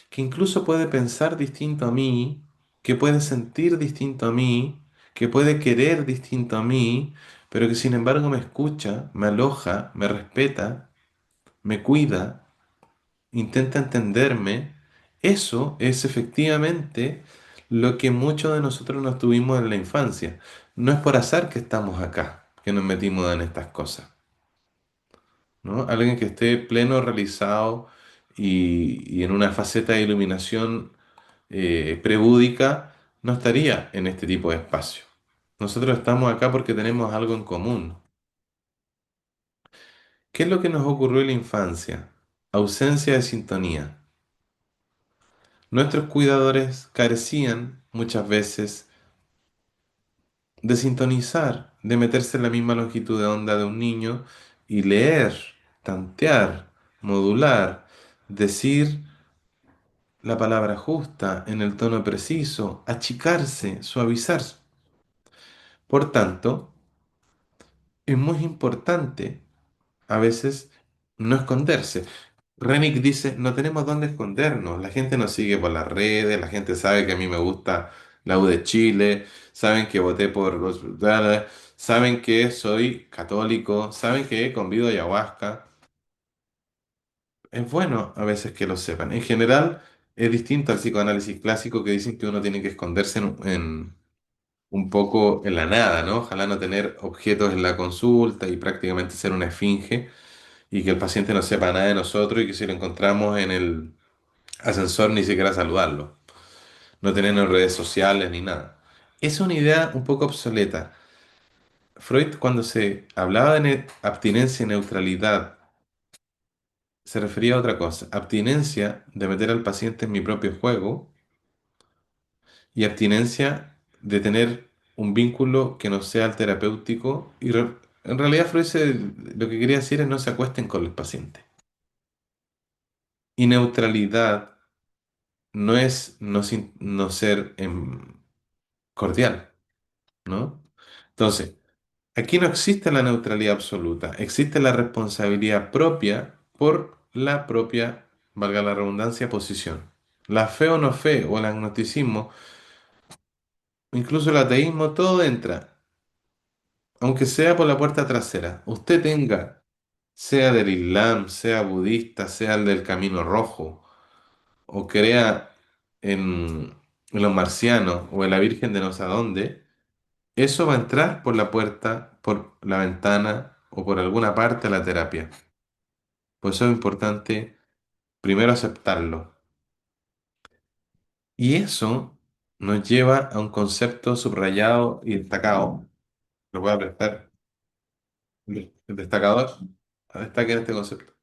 que incluso puede pensar distinto a mí, que puede sentir distinto a mí, que puede querer distinto a mí, pero que sin embargo me escucha, me aloja, me respeta, me cuida, intenta entenderme, eso es efectivamente lo que muchos de nosotros nos tuvimos en la infancia. No es por azar que estamos acá, que nos metimos en estas cosas, ¿no? Alguien que esté pleno, realizado y en una faceta de iluminación prebúdica, no estaría en este tipo de espacio. Nosotros estamos acá porque tenemos algo en común. ¿Qué es lo que nos ocurrió en la infancia? Ausencia de sintonía. Nuestros cuidadores carecían muchas veces de sintonizar, de meterse en la misma longitud de onda de un niño y leer, tantear, modular, decir la palabra justa en el tono preciso, achicarse, suavizar. Por tanto, es muy importante a veces no esconderse. Renick dice, no tenemos dónde escondernos. La gente nos sigue por las redes, la gente sabe que a mí me gusta la U de Chile, saben que voté por los... saben que soy católico, saben que convivo ayahuasca. Es bueno a veces que lo sepan. En general, es distinto al psicoanálisis clásico que dicen que uno tiene que esconderse un poco en la nada, ¿no? Ojalá no tener objetos en la consulta y prácticamente ser una esfinge y que el paciente no sepa nada de nosotros y que si lo encontramos en el ascensor ni siquiera saludarlo, no tenernos redes sociales ni nada. Es una idea un poco obsoleta. Freud, cuando se hablaba de abstinencia y neutralidad, se refería a otra cosa, abstinencia de meter al paciente en mi propio juego y abstinencia de tener un vínculo que no sea el terapéutico. En realidad lo que quería decir es no se acuesten con el paciente. Y neutralidad no es no ser cordial, ¿no? Entonces, aquí no existe la neutralidad absoluta, existe la responsabilidad propia por la propia, valga la redundancia, posición. La fe o no fe, o el agnosticismo, incluso el ateísmo, todo entra, aunque sea por la puerta trasera. Usted tenga, sea del Islam, sea budista, sea el del Camino Rojo, o crea en los marcianos o en la Virgen de no sé dónde, eso va a entrar por la puerta, por la ventana o por alguna parte a la terapia. Por eso es importante primero aceptarlo. Y eso nos lleva a un concepto subrayado y destacado. Lo voy a prestar el destacador. Destaquen este concepto.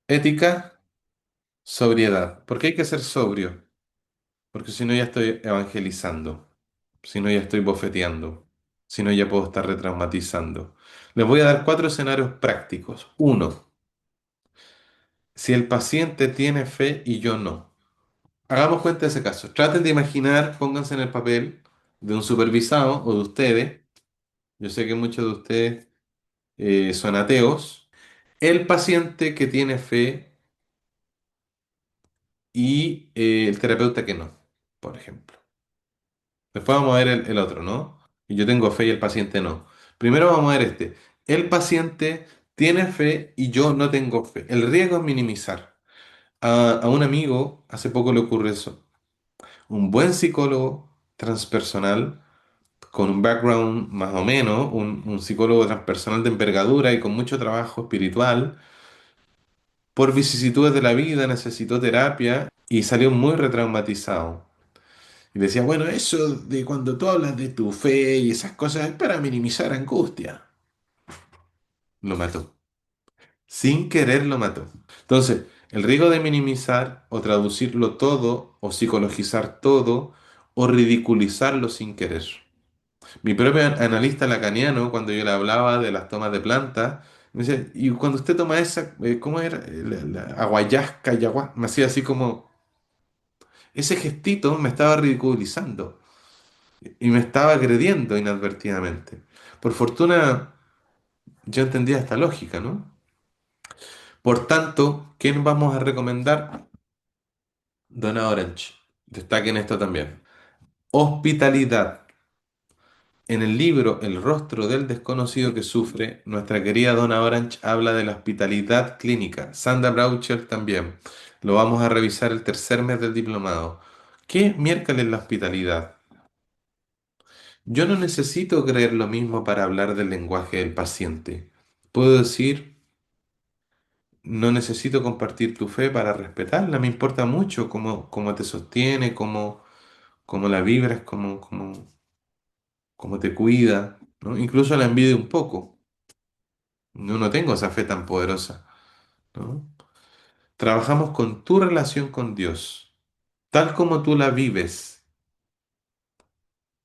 Ética, sobriedad. ¿Por qué hay que ser sobrio? Porque si no ya estoy evangelizando, si no ya estoy bofeteando, si no ya puedo estar retraumatizando. Les voy a dar cuatro escenarios prácticos. Uno, si el paciente tiene fe y yo no. Hagamos cuenta de ese caso. Traten de imaginar, pónganse en el papel de un supervisado o de ustedes. Yo sé que muchos de ustedes son ateos. El paciente que tiene fe y el terapeuta que no, por ejemplo. Después vamos a ver el otro, ¿no? Y yo tengo fe y el paciente no. Primero vamos a ver este. El paciente tiene fe y yo no tengo fe. El riesgo es minimizar. A un amigo hace poco le ocurre eso. Un buen psicólogo transpersonal, con un background más o menos, un psicólogo transpersonal de envergadura y con mucho trabajo espiritual, por vicisitudes de la vida necesitó terapia y salió muy retraumatizado. Y decía, bueno, eso de cuando tú hablas de tu fe y esas cosas es para minimizar angustia. Lo mató. Sin querer lo mató. Entonces, el riesgo de minimizar o traducirlo todo o psicologizar todo o ridiculizarlo sin querer. Mi propio analista lacaniano, cuando yo le hablaba de las tomas de planta, me decía, y cuando usted toma esa, ¿cómo era? La aguayasca, me hacía así como, ese gestito me estaba ridiculizando y me estaba agrediendo inadvertidamente. Por fortuna, yo entendía esta lógica, ¿no? Por tanto, ¿qué nos vamos a recomendar? Donna Orange. Destaquen esto también. Hospitalidad. En el libro El rostro del desconocido que sufre, nuestra querida Donna Orange habla de la hospitalidad clínica. Sandra Braucher también. Lo vamos a revisar el tercer mes del diplomado. ¿Qué es miércoles la hospitalidad? Yo no necesito creer lo mismo para hablar del lenguaje del paciente. Puedo decir, no necesito compartir tu fe para respetarla. Me importa mucho cómo te sostiene, cómo la vibras, cómo te cuida, ¿no? Incluso la envidio un poco. Yo no tengo esa fe tan poderosa, ¿no? Trabajamos con tu relación con Dios, tal como tú la vives,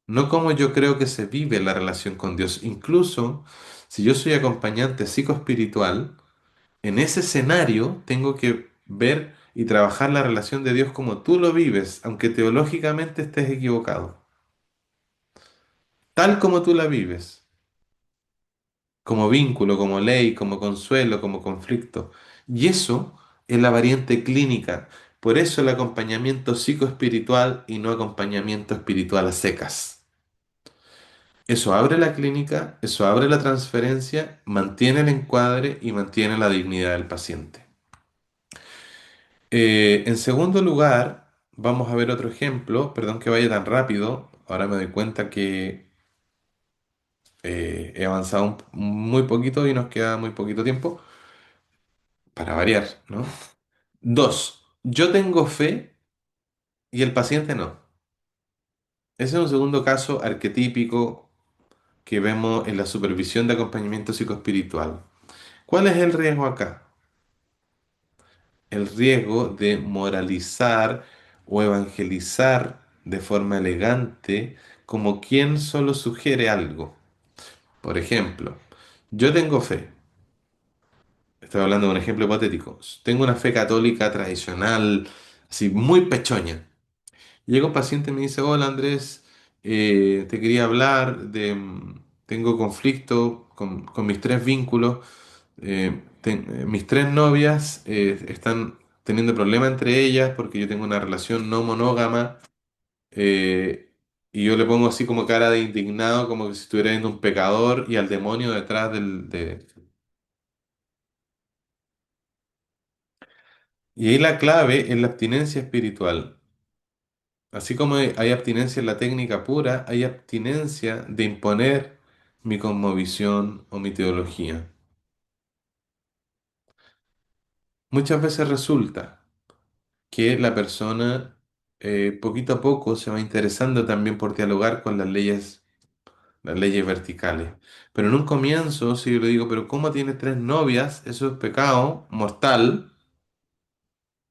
no como yo creo que se vive la relación con Dios. Incluso si yo soy acompañante psicoespiritual, en ese escenario tengo que ver y trabajar la relación de Dios como tú lo vives, aunque teológicamente estés equivocado, tal como tú la vives, como vínculo, como ley, como consuelo, como conflicto. Y eso es la variante clínica. Por eso el acompañamiento psicoespiritual y no acompañamiento espiritual a secas. Eso abre la clínica, eso abre la transferencia, mantiene el encuadre y mantiene la dignidad del paciente. En segundo lugar, vamos a ver otro ejemplo. Perdón que vaya tan rápido. Ahora me doy cuenta que he avanzado muy poquito y nos queda muy poquito tiempo para variar, ¿no? Dos, yo tengo fe y el paciente no. Ese es un segundo caso arquetípico que vemos en la supervisión de acompañamiento psicoespiritual. ¿Cuál es el riesgo acá? El riesgo de moralizar o evangelizar de forma elegante como quien solo sugiere algo. Por ejemplo, yo tengo fe, estoy hablando de un ejemplo hipotético, tengo una fe católica tradicional, así muy pechoña. Llega un paciente y me dice, hola Andrés, te quería hablar de, tengo conflicto con mis tres vínculos, mis tres novias están teniendo problemas entre ellas porque yo tengo una relación no monógama eh, y yo le pongo así como cara de indignado, como que si estuviera viendo un pecador y al demonio detrás del. Y ahí la clave es la abstinencia espiritual. Así como hay abstinencia en la técnica pura, hay abstinencia de imponer mi cosmovisión o mi teología. Muchas veces resulta que la persona poquito a poco se va interesando también por dialogar con las leyes verticales. Pero en un comienzo, si yo le digo, pero ¿cómo tiene tres novias? Eso es pecado mortal,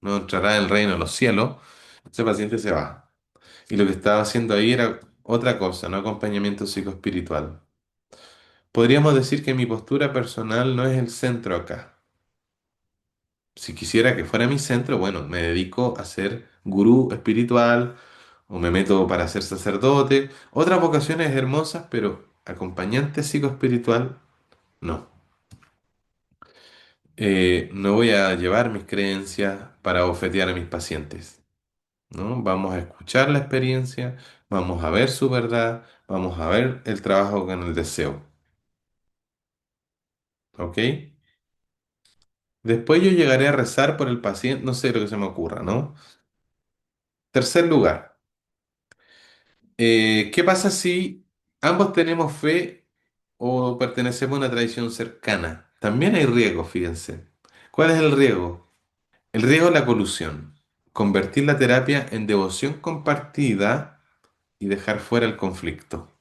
no entrará en el reino de los cielos. Ese paciente se va. Y lo que estaba haciendo ahí era otra cosa, no acompañamiento psicoespiritual. Podríamos decir que mi postura personal no es el centro acá. Si quisiera que fuera mi centro, bueno, me dedico a ser gurú espiritual o me meto para ser sacerdote. Otras vocaciones hermosas, pero acompañante psicoespiritual, no. No voy a llevar mis creencias para bofetear a mis pacientes, ¿no? Vamos a escuchar la experiencia, vamos a ver su verdad, vamos a ver el trabajo con el deseo, ¿ok? Después yo llegaré a rezar por el paciente, no sé lo que se me ocurra, ¿no? Tercer lugar, ¿qué pasa si ambos tenemos fe o pertenecemos a una tradición cercana? También hay riesgo, fíjense. ¿Cuál es el riesgo? El riesgo es la colusión. Convertir la terapia en devoción compartida y dejar fuera el conflicto.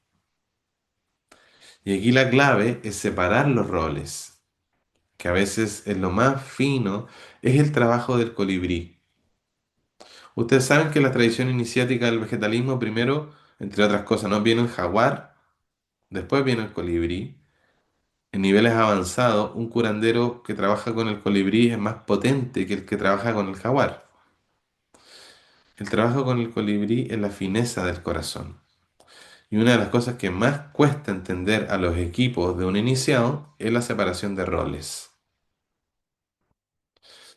Y aquí la clave es separar los roles, que a veces es lo más fino, es el trabajo del colibrí. Ustedes saben que la tradición iniciática del vegetalismo, primero, entre otras cosas, ¿no? Viene el jaguar, después viene el colibrí. En niveles avanzados, un curandero que trabaja con el colibrí es más potente que el que trabaja con el jaguar. El trabajo con el colibrí es la fineza del corazón. Y una de las cosas que más cuesta entender a los equipos de un iniciado es la separación de roles.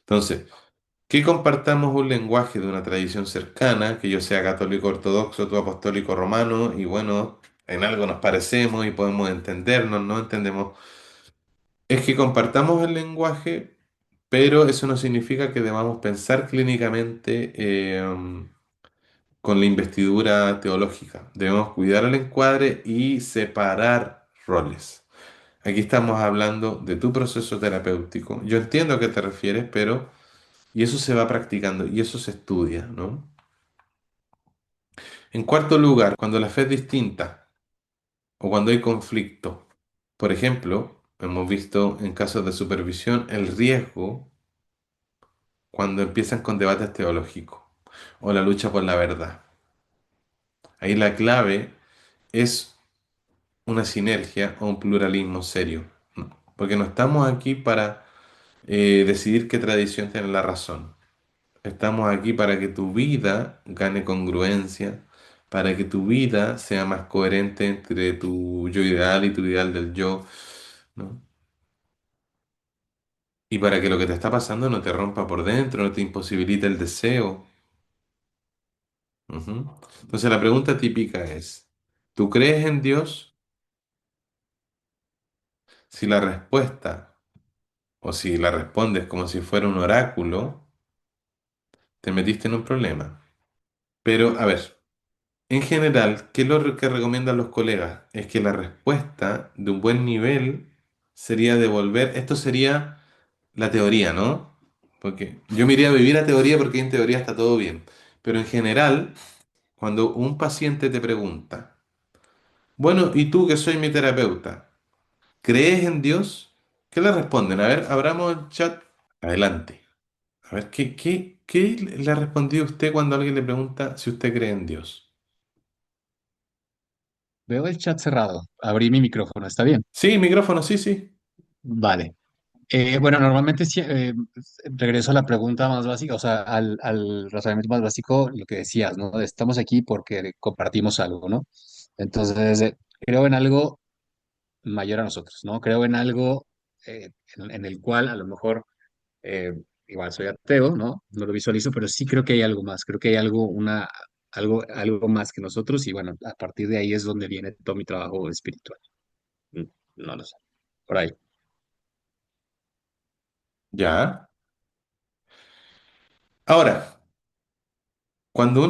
Entonces, que compartamos un lenguaje de una tradición cercana, que yo sea católico ortodoxo, tú apostólico romano, y bueno, en algo nos parecemos y podemos entendernos, no entendemos. Es que compartamos el lenguaje, pero eso no significa que debamos pensar clínicamente con la investidura teológica. Debemos cuidar el encuadre y separar roles. Aquí estamos hablando de tu proceso terapéutico. Yo entiendo a qué te refieres, pero... Y eso se va practicando y eso se estudia, ¿no? En cuarto lugar, cuando la fe es distinta o cuando hay conflicto. Por ejemplo, hemos visto en casos de supervisión el riesgo cuando empiezan con debates teológicos o la lucha por la verdad. Ahí la clave es una sinergia o un pluralismo serio, ¿no? Porque no estamos aquí para decidir qué tradición tiene la razón. Estamos aquí para que tu vida gane congruencia, para que tu vida sea más coherente entre tu yo ideal y tu ideal del yo, ¿no? Y para que lo que te está pasando no te rompa por dentro, no te imposibilite el deseo. Ujú. Entonces la pregunta típica es, ¿tú crees en Dios? Si la respuesta, o si la respondes como si fuera un oráculo, te metiste en un problema. Pero, a ver, en general, ¿qué es lo que recomiendan los colegas? Es que la respuesta de un buen nivel sería devolver, esto sería la teoría, ¿no? Porque yo me iría a vivir a teoría porque en teoría está todo bien. Pero en general, cuando un paciente te pregunta, bueno, ¿y tú que soy mi terapeuta? ¿Crees en Dios? ¿Qué le responden? A ver, abramos el chat. Adelante. A ver, ¿qué le ha respondido usted cuando alguien le pregunta si usted cree en Dios? Veo el chat cerrado. Abrí mi micrófono, ¿está bien? Sí, micrófono, sí, sí. Vale. Bueno, normalmente regreso a la pregunta más básica, o sea, al razonamiento más básico, lo que decías, ¿no? Estamos aquí porque compartimos algo, ¿no? Entonces, creo en algo mayor a nosotros, ¿no? Creo en algo en el cual a lo mejor, eh, igual soy ateo, ¿no? No lo visualizo, pero sí creo que hay algo más, creo que hay algo, algo más que nosotros y bueno, a partir de ahí es donde viene todo mi trabajo espiritual. Mm, No lo sé, por ahí. Ya. Ahora, cuando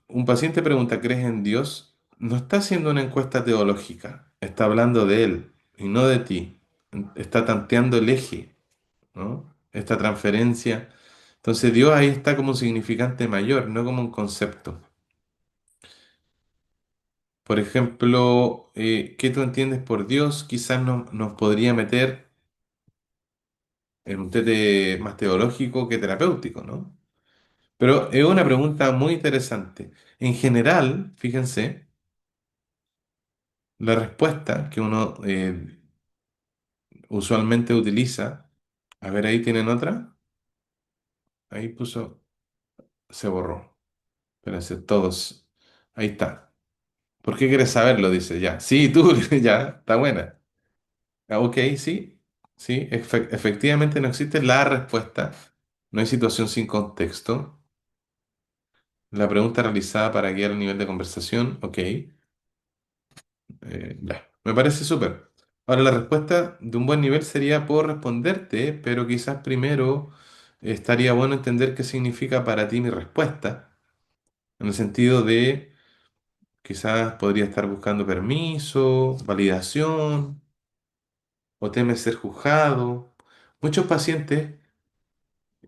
un paciente pregunta, ¿crees en Dios? No está haciendo una encuesta teológica, está hablando de él y no de ti. Está tanteando el eje, ¿no? Esta transferencia. Entonces Dios ahí está como un significante mayor, no como un concepto. Por ejemplo, ¿qué tú entiendes por Dios? Quizás nos podría meter en un tete más teológico que terapéutico, ¿no? Pero es una pregunta muy interesante. En general, fíjense, la respuesta que uno usualmente utiliza, a ver, ahí tienen otra, ahí puso, se borró. Espérense, todos, ahí está. ¿Por qué quieres saberlo? Dice, ya. Sí, tú, ya, está buena. Ah, ok, sí, sí, efectivamente no existe la respuesta, no hay situación sin contexto. La pregunta realizada para guiar el nivel de conversación, ok. Ya, me parece súper. Ahora, la respuesta de un buen nivel sería, puedo responderte, pero quizás primero estaría bueno entender qué significa para ti mi respuesta, en el sentido de quizás podría estar buscando permiso, validación, o temes ser juzgado. Muchos pacientes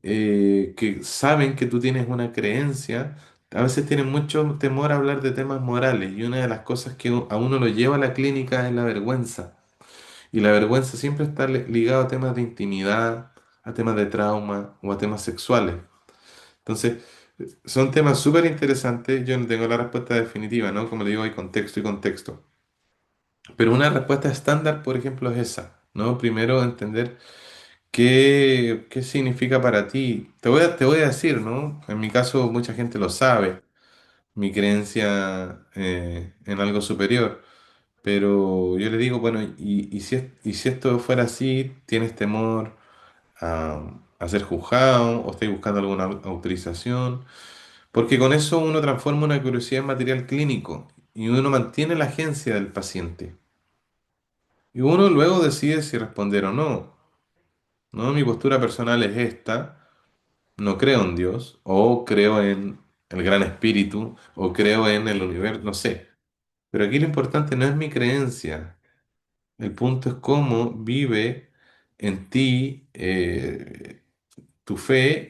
que saben que tú tienes una creencia, a veces tienen mucho temor a hablar de temas morales, y una de las cosas que a uno lo lleva a la clínica es la vergüenza. Y la vergüenza siempre está ligada a temas de intimidad, a temas de trauma o a temas sexuales. Entonces, son temas súper interesantes. Yo no tengo la respuesta definitiva, ¿no? Como le digo, hay contexto y contexto. Pero una respuesta estándar, por ejemplo, es esa, ¿no? Primero entender qué significa para ti. Te voy a decir, ¿no? En mi caso, mucha gente lo sabe, mi creencia en algo superior. Pero yo le digo, bueno, y si esto fuera así, ¿tienes temor a ser juzgado o estáis buscando alguna autorización? Porque con eso uno transforma una curiosidad en material clínico. y uno mantiene la agencia del paciente. Y uno luego decide si responder o no. ¿No? Mi postura personal es esta, no creo en Dios, o creo en el gran espíritu, o creo en el universo, no sé. Pero aquí lo importante no es mi creencia, el punto es cómo vive en ti tu fe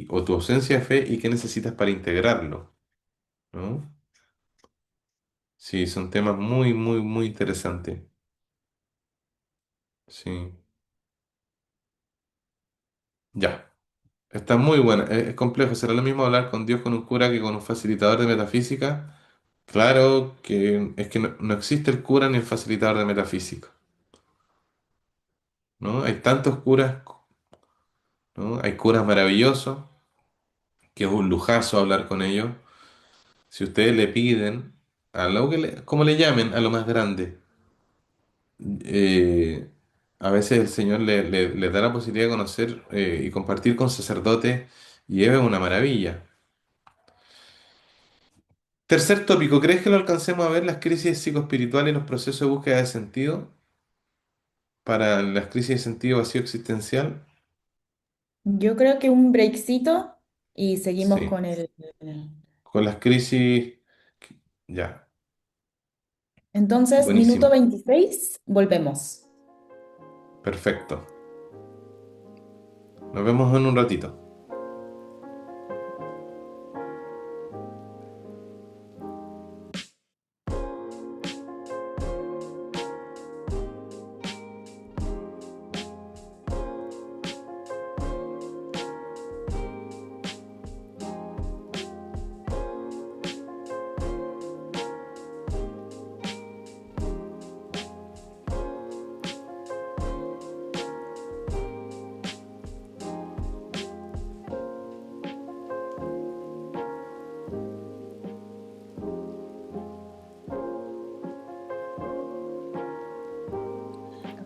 o tu ausencia de fe y qué necesitas para integrarlo, ¿no? Sí, son temas muy, muy, muy interesantes. Sí, ya. Está muy buena. Es complejo. ¿Será lo mismo hablar con Dios con un cura que con un facilitador de metafísica? Claro que es que no existe el cura ni el facilitador de metafísica, ¿no? Hay tantos curas, ¿no? Hay curas maravillosos, que es un lujazo hablar con ellos. Si ustedes le piden a lo que como le llamen, a lo más grande, eh, a veces el Señor le da la posibilidad de conocer y compartir con sacerdotes y es una maravilla. Tercer tópico, ¿crees que lo alcancemos a ver las crisis psicoespirituales y los procesos de búsqueda de sentido para las crisis de sentido vacío existencial? Yo creo que un breakcito y seguimos Sí, con con las crisis, ya, Entonces, minuto buenísimo, 26 volvemos. perfecto. Nos vemos en un ratito.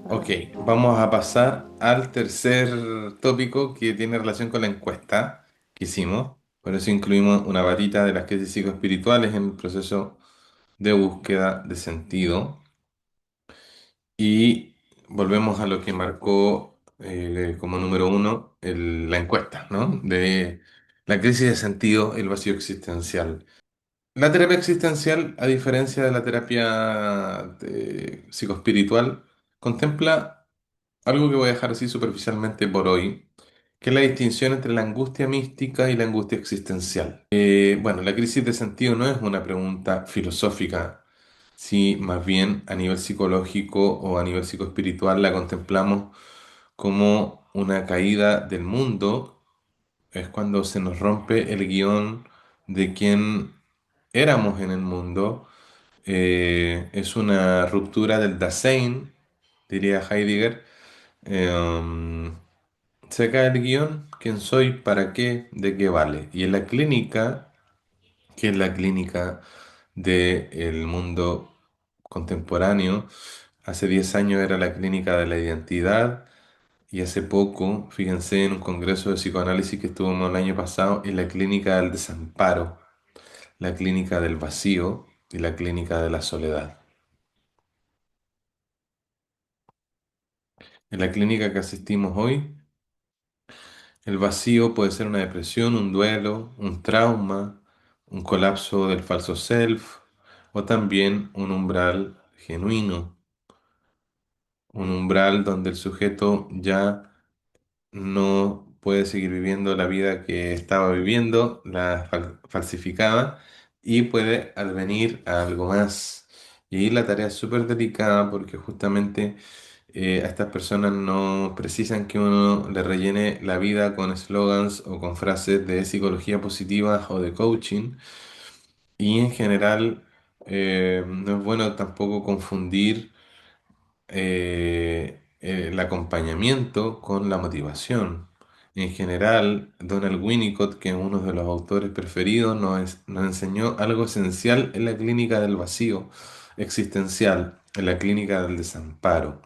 Ok, vamos a pasar al tercer tópico que tiene relación con la encuesta que hicimos. Por eso incluimos una varita de las crisis psicoespirituales en el proceso de búsqueda de sentido. Y volvemos a lo que marcó como número uno la encuesta, ¿no? De la crisis de sentido, el vacío existencial. La terapia existencial, a diferencia de la terapia psicoespiritual, contempla algo que voy a dejar así superficialmente por hoy, que es la distinción entre la angustia mística y la angustia existencial. Bueno, la crisis de sentido no es una pregunta filosófica, si más bien a nivel psicológico o a nivel psicoespiritual la contemplamos como una caída del mundo, es cuando se nos rompe el guión de quién éramos en el mundo, es una ruptura del Dasein, diría Heidegger. Eh, Se cae el guión, quién soy, para qué, de qué vale. Y en la clínica, que es la clínica del mundo contemporáneo, hace 10 años era la clínica de la identidad y hace poco, fíjense, en un congreso de psicoanálisis que estuvimos el año pasado, en la clínica del desamparo, la clínica del vacío y la clínica de la soledad. En la clínica que asistimos hoy, el vacío puede ser una depresión, un duelo, un trauma, un colapso del falso self o también un umbral genuino, un umbral donde el sujeto ya no puede seguir viviendo la vida que estaba viviendo, la falsificaba y puede advenir a algo más. Y la tarea es súper delicada porque justamente a estas personas no precisan que uno le rellene la vida con eslogans o con frases de psicología positiva o de coaching. Y en general no es bueno tampoco confundir el acompañamiento con la motivación. En general, Donald Winnicott, que es uno de los autores preferidos, nos enseñó algo esencial en la clínica del vacío existencial, en la clínica del desamparo.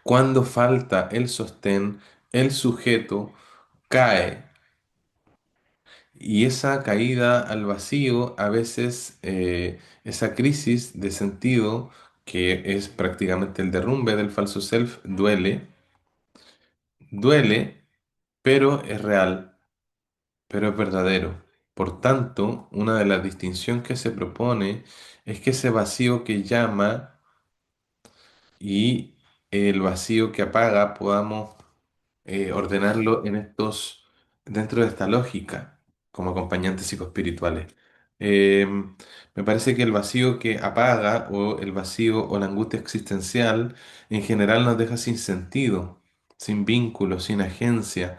Cuando falta el sostén, el sujeto cae Y esa caída al vacío, a veces esa crisis de sentido, que es prácticamente el derrumbe del falso self, duele, pero es real, pero es verdadero. Por tanto, una de las distinciones que se propone es que ese vacío que llama y el vacío que apaga podamos ordenarlo dentro de esta lógica, como acompañantes psicoespirituales. Eh, Me parece que el vacío que apaga o el vacío o la angustia existencial en general nos deja sin sentido, sin vínculo, sin agencia,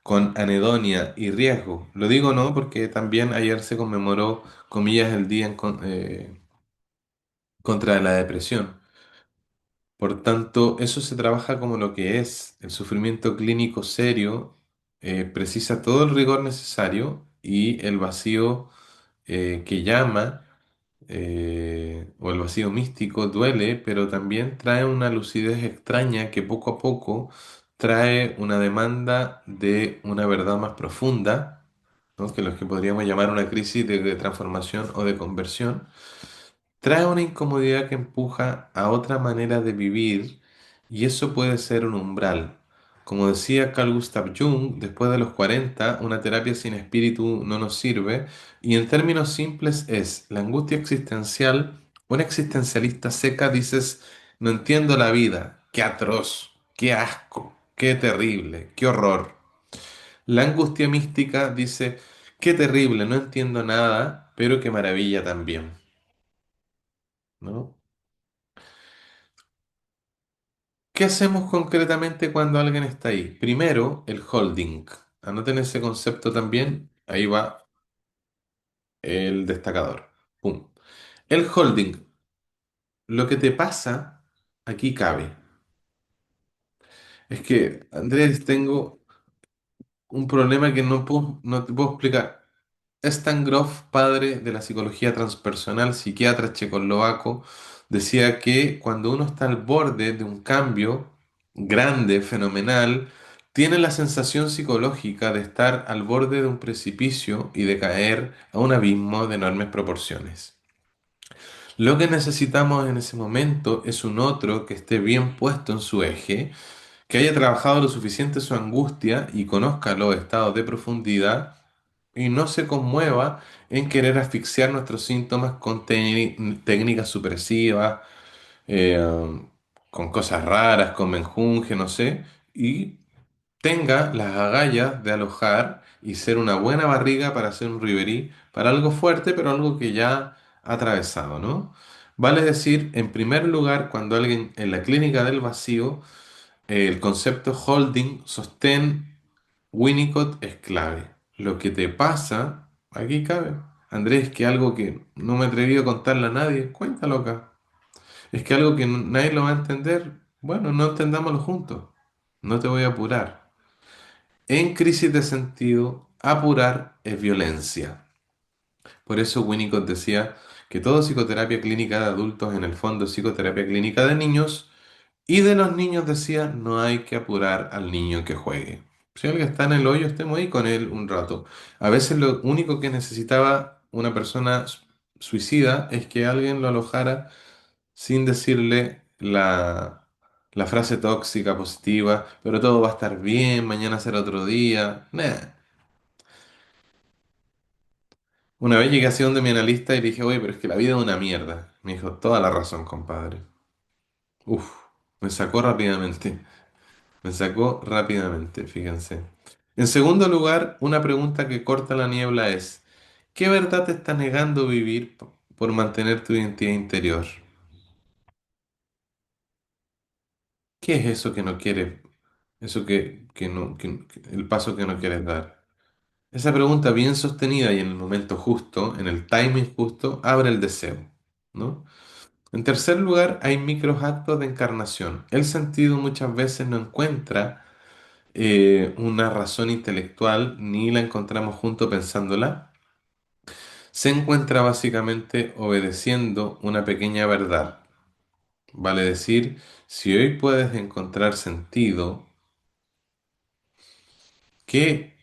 con anedonia y riesgo. Lo digo no porque también ayer se conmemoró, comillas, el día contra la depresión. Por tanto, eso se trabaja como lo que es. El sufrimiento clínico serio precisa todo el rigor necesario y el vacío que llama o el vacío místico duele, pero también trae una lucidez extraña que poco a poco trae una demanda de una verdad más profunda, ¿no? Que los que podríamos llamar una crisis de transformación o de conversión. Trae una incomodidad que empuja a otra manera de vivir y eso puede ser un umbral. Como decía Carl Gustav Jung, después de los 40, una terapia sin espíritu no nos sirve y en términos simples es la angustia existencial. Un existencialista seca dices, no entiendo la vida, qué atroz, qué asco, qué terrible, qué horror. La angustia mística dice, qué terrible, no entiendo nada, pero qué maravilla también, ¿no? ¿Qué hacemos concretamente cuando alguien está ahí? Primero, el holding. Anoten ese concepto también. Ahí va el destacador. Pum. El holding. Lo que te pasa, aquí cabe. Es que, Andrés, tengo un problema que no te puedo explicar. Stan Grof, padre de la psicología transpersonal, psiquiatra checoslovaco, decía que cuando uno está al borde de un cambio grande, fenomenal, tiene la sensación psicológica de estar al borde de un precipicio y de caer a un abismo de enormes proporciones. Lo que necesitamos en ese momento es un otro que esté bien puesto en su eje, que haya trabajado lo suficiente su angustia y conozca los estados de profundidad y no se conmueva en querer asfixiar nuestros síntomas con técnicas supresivas, eh, con cosas raras, con menjunje, no sé, y tenga las agallas de alojar y ser una buena barriga para hacer un riverí, para algo fuerte, pero algo que ya ha atravesado, ¿no? Vale decir, en primer lugar, cuando alguien en la clínica del vacío, el concepto holding, sostén, Winnicott es clave. Lo que te pasa, aquí cabe. Andrés, que algo que no me he atrevido a contarle a nadie, cuéntalo acá. Es que algo que nadie lo va a entender, bueno, no entendámoslo juntos. No te voy a apurar. En crisis de sentido, apurar es violencia. Por eso Winnicott decía que toda psicoterapia clínica de adultos en el fondo es psicoterapia clínica de niños y de los niños decía no hay que apurar al niño que juegue. Si alguien está en el hoyo, estemos ahí con él un rato. A veces lo único que necesitaba una persona suicida es que alguien lo alojara sin decirle la frase tóxica, positiva, pero todo va a estar bien, mañana será otro día. Nah. Una vez llegué así donde mi analista y le dije, oye, pero es que la vida es una mierda. Me dijo, toda la razón, compadre. Uf, me sacó rápidamente. Me sacó rápidamente, fíjense. En segundo lugar, una pregunta que corta la niebla es, ¿qué verdad te está negando vivir por mantener tu identidad interior? ¿Qué es eso que no quieres? Eso que no, el paso que no quieres dar. Esa pregunta bien sostenida y en el momento justo, en el timing justo, abre el deseo, ¿no? En tercer lugar, hay micros actos de encarnación. El sentido muchas veces no encuentra una razón intelectual ni la encontramos junto pensándola. Se encuentra básicamente obedeciendo una pequeña verdad. Vale decir, si hoy puedes encontrar sentido, que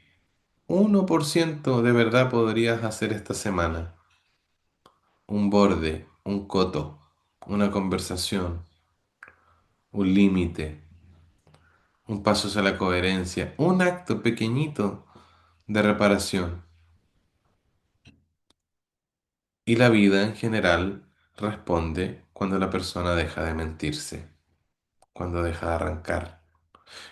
1% de verdad podrías hacer esta semana. Un borde, un coto, una conversación, un límite, un paso hacia la coherencia, un acto pequeñito de reparación. Y la vida en general responde cuando la persona deja de mentirse, cuando deja de arrancar.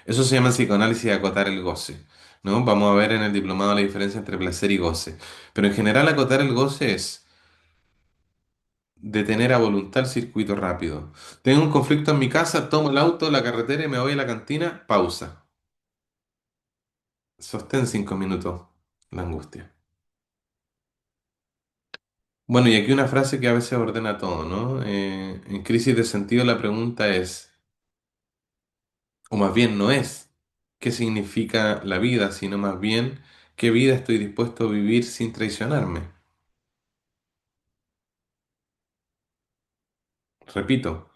Eso se llama psicoanálisis de acotar el goce, ¿no? Vamos a ver en el diplomado la diferencia entre placer y goce. Pero en general acotar el goce es detener a voluntad el circuito rápido. Tengo un conflicto en mi casa, tomo el auto, la carretera y me voy a la cantina, pausa. Sostén 5 minutos la angustia. Bueno, y aquí una frase que a veces ordena todo, ¿no? En crisis de sentido la pregunta es, o más bien no es, ¿qué significa la vida? Sino más bien, ¿qué vida estoy dispuesto a vivir sin traicionarme? Repito,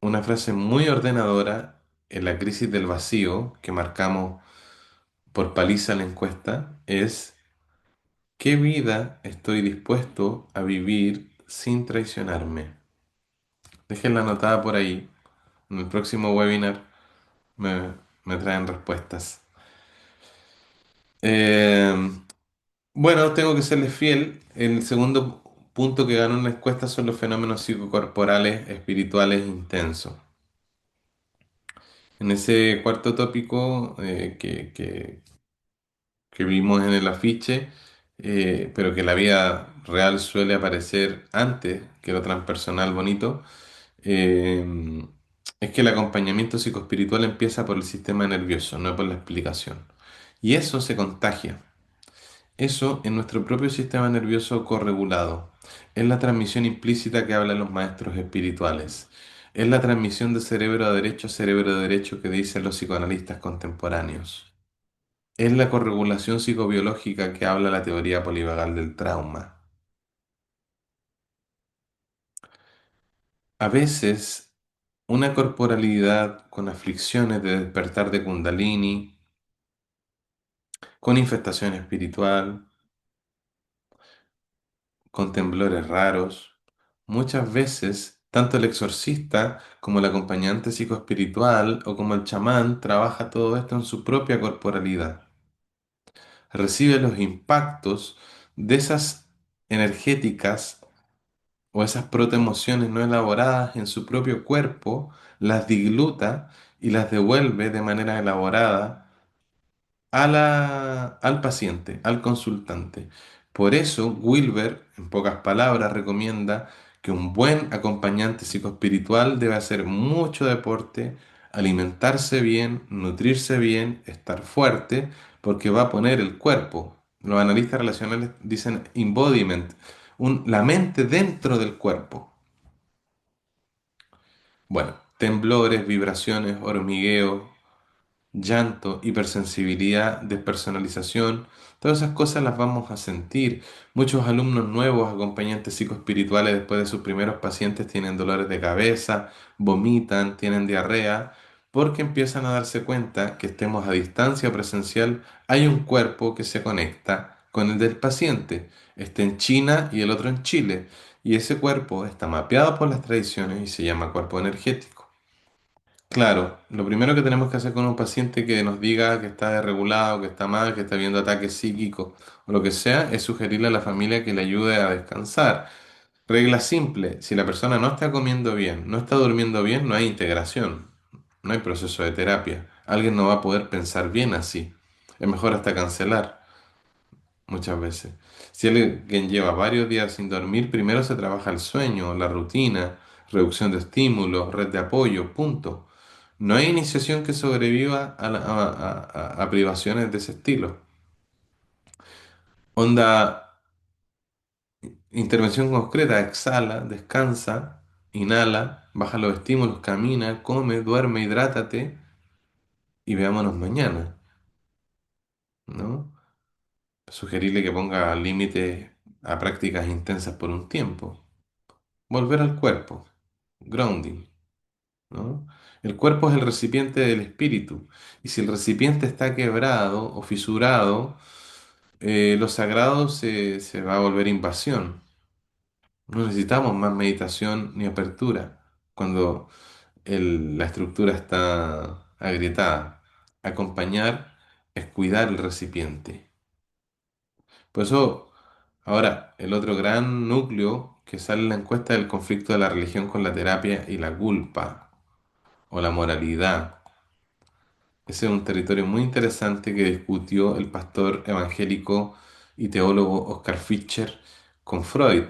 una frase muy ordenadora en la crisis del vacío que marcamos por paliza en la encuesta es ¿qué vida estoy dispuesto a vivir sin traicionarme? Déjenla anotada por ahí. En el próximo webinar me, me traen respuestas. Eh, bueno, tengo que serles fiel. El segundo punto que ganó en la encuesta son los fenómenos psicocorporales espirituales intensos. En ese cuarto tópico que vimos en el afiche, pero que la vida real suele aparecer antes que lo transpersonal bonito, eh, es que el acompañamiento psicoespiritual empieza por el sistema nervioso, no por la explicación. Y eso se contagia. Eso en nuestro propio sistema nervioso corregulado. Es la transmisión implícita que hablan los maestros espirituales. Es la transmisión de cerebro a cerebro derecho que dicen los psicoanalistas contemporáneos. Es la corregulación psicobiológica que habla la teoría polivagal del trauma. A veces, una corporalidad con aflicciones de despertar de Kundalini, con infestación espiritual, con temblores raros, muchas veces, tanto el exorcista como el acompañante psicoespiritual o como el chamán trabaja todo esto en su propia corporalidad. Recibe los impactos de esas energéticas o esas protoemociones no elaboradas en su propio cuerpo, las digluta y las devuelve de manera elaborada al paciente, al consultante. Por eso, Wilber, en pocas palabras, recomienda que un buen acompañante psicoespiritual debe hacer mucho deporte, alimentarse bien, nutrirse bien, estar fuerte, porque va a poner el cuerpo. Los analistas relacionales dicen embodiment, la mente dentro del cuerpo. Bueno, temblores, vibraciones, hormigueo, llanto, hipersensibilidad, despersonalización, todas esas cosas las vamos a sentir. Muchos alumnos nuevos, acompañantes psicoespirituales, después de sus primeros pacientes, tienen dolores de cabeza, vomitan, tienen diarrea, porque empiezan a darse cuenta que estemos a distancia o presencial, hay un cuerpo que se conecta con el del paciente, este en China y el otro en Chile, y ese cuerpo está mapeado por las tradiciones y se llama cuerpo energético. Claro, lo primero que tenemos que hacer con un paciente que nos diga que está desregulado, que está mal, que está viendo ataques psíquicos o lo que sea, es sugerirle a la familia que le ayude a descansar. Regla simple, si la persona no está comiendo bien, no está durmiendo bien, no hay integración, no hay proceso de terapia. Alguien no va a poder pensar bien así. Es mejor hasta cancelar muchas veces. Si alguien lleva varios días sin dormir, primero se trabaja el sueño, la rutina, reducción de estímulos, red de apoyo, punto. No hay iniciación que sobreviva a privaciones de ese estilo. Onda, intervención concreta, exhala, descansa, inhala, baja los estímulos, camina, come, duerme, hidrátate y veámonos mañana, ¿no? Sugerirle que ponga límites a prácticas intensas por un tiempo. Volver al cuerpo, grounding, ¿no? El cuerpo es el recipiente del espíritu. Y si el recipiente está quebrado o fisurado, lo sagrado se va a volver invasión. No necesitamos más meditación ni apertura cuando la estructura está agrietada. Acompañar es cuidar el recipiente. Por eso, ahora, el otro gran núcleo que sale en la encuesta es el conflicto de la religión con la terapia y la culpa o la moralidad. Ese es un territorio muy interesante que discutió el pastor evangélico y teólogo Oscar Fischer con Freud.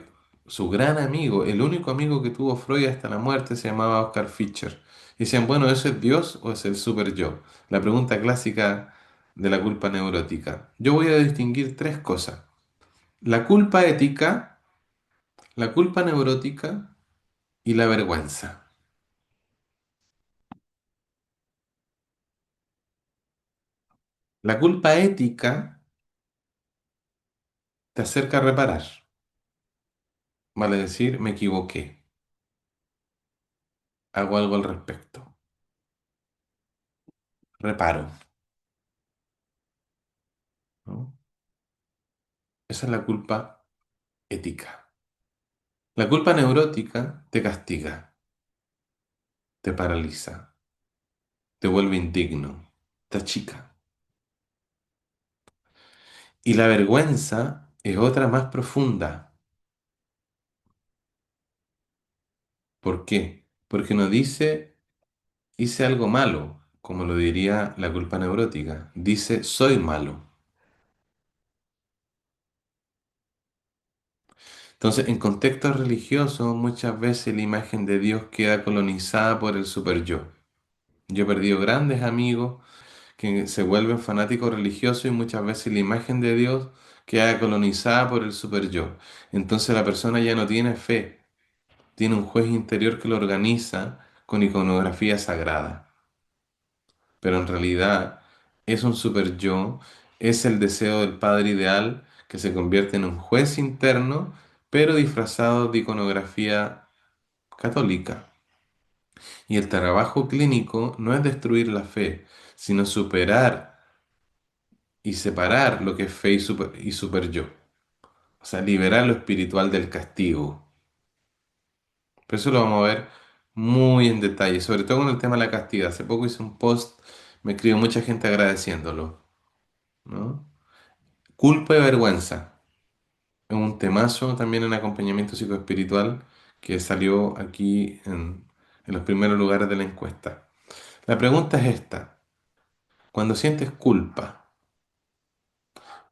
Su gran amigo, el único amigo que tuvo Freud hasta la muerte se llamaba Oscar Fischer. Y decían, bueno, ¿eso es Dios o es el super yo? La pregunta clásica de la culpa neurótica. Yo voy a distinguir tres cosas. La culpa ética, la culpa neurótica y la vergüenza. La culpa ética te acerca a reparar, vale decir, me equivoqué, hago algo al respecto, reparo, ¿no? Esa es la culpa ética. La culpa neurótica te castiga, te paraliza, te vuelve indigno, te achica. Y la vergüenza es otra más profunda. ¿Por qué? Porque no dice hice algo malo, como lo diría la culpa neurótica. Dice soy malo. Entonces, en contextos religiosos, muchas veces la imagen de Dios queda colonizada por el super yo. Yo he perdido grandes amigos que se vuelven fanáticos religiosos y muchas veces la imagen de Dios queda colonizada por el super yo. Entonces la persona ya no tiene fe, tiene un juez interior que lo organiza con iconografía sagrada. Pero en realidad es un super yo, es el deseo del padre ideal que se convierte en un juez interno, pero disfrazado de iconografía católica. Y el trabajo clínico no es destruir la fe, sino superar y separar lo que es fe y super yo. O sea, liberar lo espiritual del castigo. Pero eso lo vamos a ver muy en detalle, sobre todo con el tema de la castidad. Hace poco hice un post, me escribió mucha gente agradeciéndolo, ¿no? Culpa y vergüenza. Es un temazo también en acompañamiento psicoespiritual que salió aquí en los primeros lugares de la encuesta. La pregunta es esta. Cuando sientes culpa,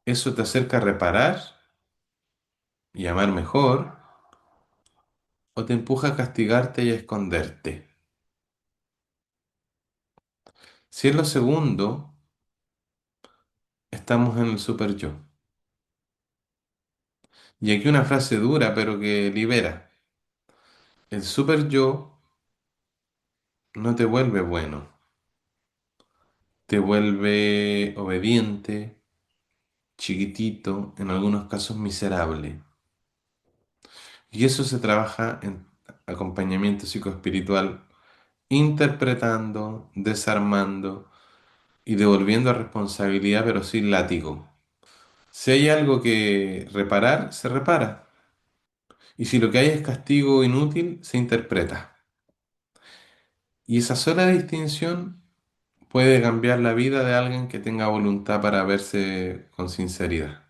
¿eso te acerca a reparar y amar mejor o te empuja a castigarte y a esconderte? Si es lo segundo, estamos en el super yo. Y aquí una frase dura pero que libera. El super yo no te vuelve bueno, te vuelve obediente, chiquitito, en algunos casos miserable. Y eso se trabaja en acompañamiento psicoespiritual, interpretando, desarmando y devolviendo a responsabilidad, pero sin látigo. Si hay algo que reparar, se repara. Y si lo que hay es castigo inútil, se interpreta. Y esa sola distinción puede cambiar la vida de alguien que tenga voluntad para verse con sinceridad.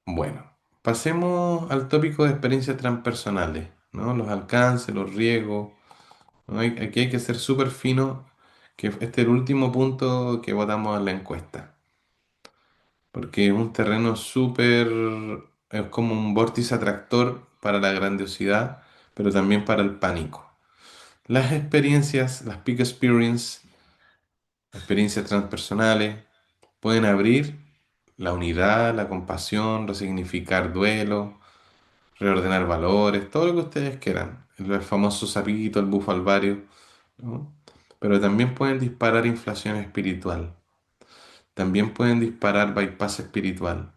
Bueno, pasemos al tópico de experiencias transpersonales, ¿no? Los alcances, los riesgos, ¿no? Aquí hay que ser súper fino, que este es el último punto que votamos en la encuesta, porque es un terreno súper, es como un vórtice atractor para la grandiosidad, pero también para el pánico. Las experiencias, las peak experience, experiencias transpersonales, pueden abrir la unidad, la compasión, resignificar duelo, reordenar valores, todo lo que ustedes quieran. El famoso sapito, el bufo alvario, ¿no? Pero también pueden disparar inflación espiritual. También pueden disparar bypass espiritual.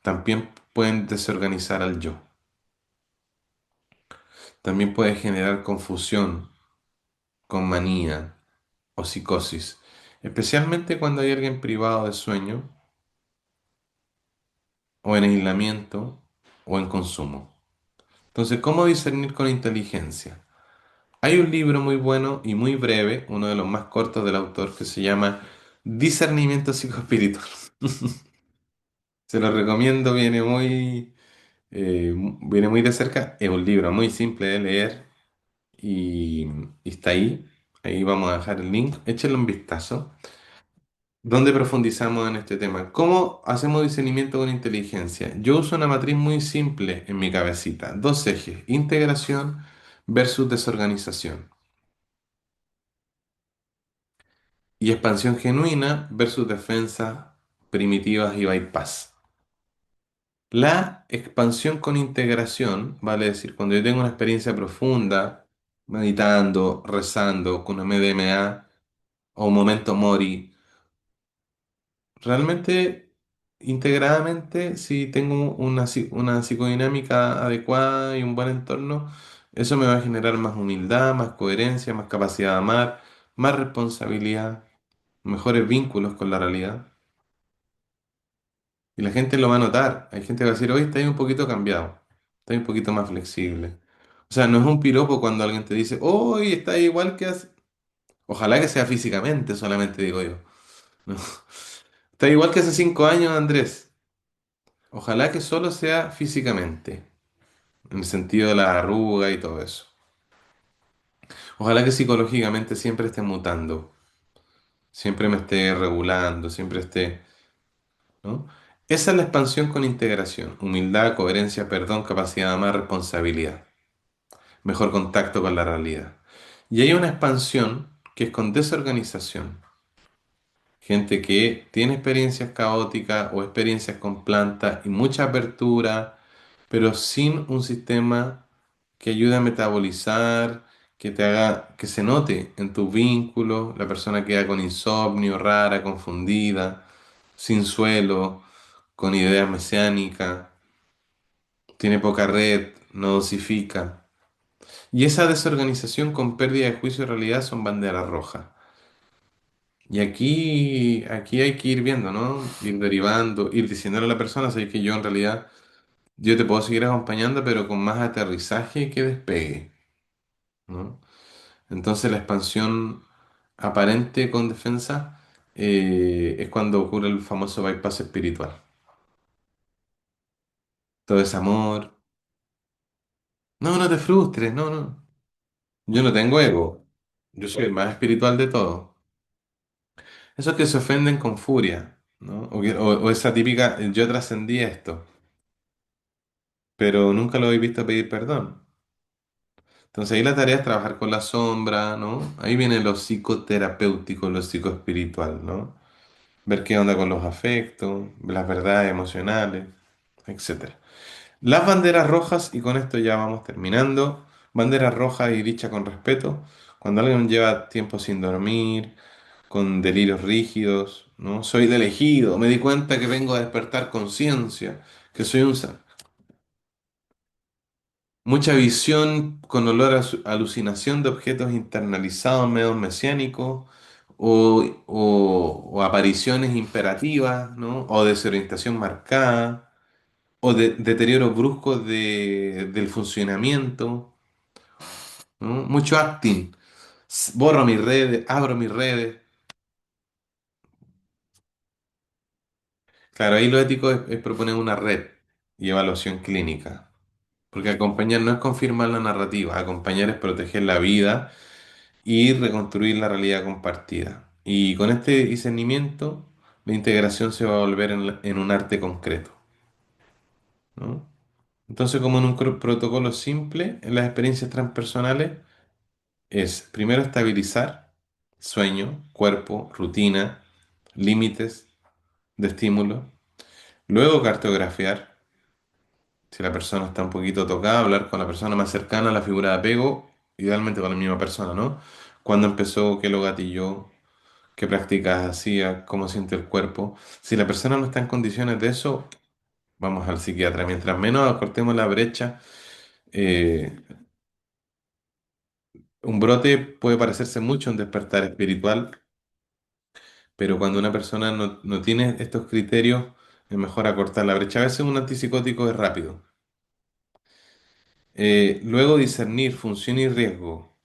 También pueden desorganizar al yo. También puede generar confusión con manía o psicosis, especialmente cuando hay alguien privado de sueño o en aislamiento o en consumo. Entonces, ¿cómo discernir con inteligencia? Hay un libro muy bueno y muy breve, uno de los más cortos del autor, que se llama Discernimiento Psicoespiritual. Se lo recomiendo, viene muy de cerca. Es un libro muy simple de leer y, y está ahí. Ahí vamos a dejar el link. Échenle un vistazo. ¿Dónde profundizamos en este tema? ¿Cómo hacemos discernimiento con inteligencia? Yo uso una matriz muy simple en mi cabecita. Dos ejes, integración versus desorganización. Y expansión genuina versus defensas primitivas y bypass. La expansión con integración, vale decir, cuando yo tengo una experiencia profunda, meditando, rezando, con MDMA o un momento mori, realmente, integradamente, si tengo una psicodinámica adecuada y un buen entorno, eso me va a generar más humildad, más coherencia, más capacidad de amar, más responsabilidad, mejores vínculos con la realidad. Y la gente lo va a notar. Hay gente que va a decir, hoy está ahí un poquito cambiado, está ahí un poquito más flexible. O sea, no es un piropo cuando alguien te dice, hoy está ahí igual que hace. Ojalá que sea físicamente, solamente digo yo. ¿No? Está igual que hace 5 años, Andrés. Ojalá que solo sea físicamente, en el sentido de la arruga y todo eso. Ojalá que psicológicamente siempre esté mutando, siempre me esté regulando, siempre esté, ¿no? Esa es la expansión con integración, humildad, coherencia, perdón, capacidad de amar, responsabilidad, mejor contacto con la realidad. Y hay una expansión que es con desorganización. Gente que tiene experiencias caóticas o experiencias con plantas y mucha apertura, pero sin un sistema que ayude a metabolizar, que te haga que se note en tus vínculos, la persona queda con insomnio, rara, confundida, sin suelo, con ideas mesiánicas, tiene poca red, no dosifica. Y esa desorganización con pérdida de juicio de realidad son banderas rojas. Y aquí hay que ir viendo, ¿no? Ir derivando, ir diciéndole a la persona, sabes que yo en realidad, yo te puedo seguir acompañando, pero con más aterrizaje que despegue, ¿no? Entonces la expansión aparente con defensa es cuando ocurre el famoso bypass espiritual. Todo es amor. No, no te frustres, no, no. Yo no tengo ego. Yo soy el más espiritual de todos. Esos que se ofenden con furia, ¿no? O esa típica, yo trascendí esto, pero nunca lo he visto pedir perdón. Entonces ahí la tarea es trabajar con la sombra, ¿no? Ahí viene lo psicoterapéutico, lo psicoespiritual, ¿no? Ver qué onda con los afectos, las verdades emocionales, etcétera. Las banderas rojas, y con esto ya vamos terminando, banderas rojas y dicha con respeto, cuando alguien lleva tiempo sin dormir, con delirios rígidos, ¿no? Soy del ejido, me di cuenta que vengo a despertar conciencia, que soy un ser. Mucha visión con olor a alucinación de objetos internalizados, medio mesiánicos, o apariciones imperativas, ¿no? O desorientación marcada, o deterioro brusco del funcionamiento, ¿no? Mucho acting. Borro mis redes, abro mis redes. Claro, ahí lo ético es proponer una red y evaluación clínica. Porque acompañar no es confirmar la narrativa, acompañar es proteger la vida y reconstruir la realidad compartida. Y con este discernimiento, la integración se va a volver en un arte concreto, ¿no? Entonces, como en un protocolo simple, en las experiencias transpersonales es primero estabilizar sueño, cuerpo, rutina, límites de estímulo, luego cartografiar. Si la persona está un poquito tocada, hablar con la persona más cercana a la figura de apego, idealmente con la misma persona, ¿no? ¿Cuándo empezó? ¿Qué lo gatilló? ¿Qué prácticas hacía? ¿Cómo siente el cuerpo? Si la persona no está en condiciones de eso, vamos al psiquiatra. Mientras menos acortemos la brecha, eh, Un brote puede parecerse mucho a un despertar espiritual, pero cuando una persona no tiene estos criterios, es mejor acortar la brecha. A veces un antipsicótico es rápido. Luego discernir función y riesgo.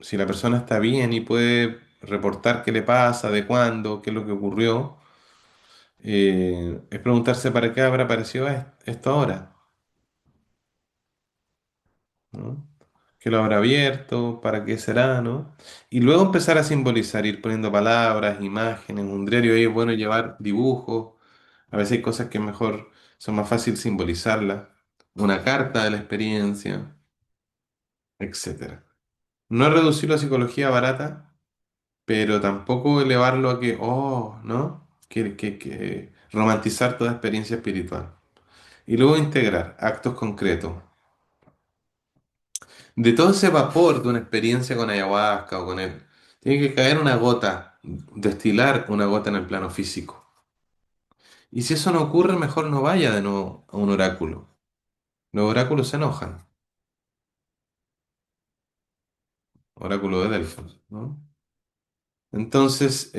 Si la persona está bien y puede reportar qué le pasa, de cuándo, qué es lo que ocurrió, es preguntarse para qué habrá aparecido esto ahora, ¿no? ¿Qué lo habrá abierto? ¿Para qué será, no? Y luego empezar a simbolizar, ir poniendo palabras, imágenes, un diario ahí es bueno llevar dibujos. A veces hay cosas que mejor son más fácil simbolizarlas. Una carta de la experiencia, etcétera. No reducirlo a psicología barata, pero tampoco elevarlo a que, oh, ¿no? Que romantizar toda experiencia espiritual. Y luego integrar actos concretos. De todo ese vapor de una experiencia con ayahuasca o con él, tiene que caer una gota, destilar una gota en el plano físico. Y si eso no ocurre, mejor no vaya de nuevo a un oráculo. Los oráculos se enojan. Oráculo de Delfos, ¿no? Entonces,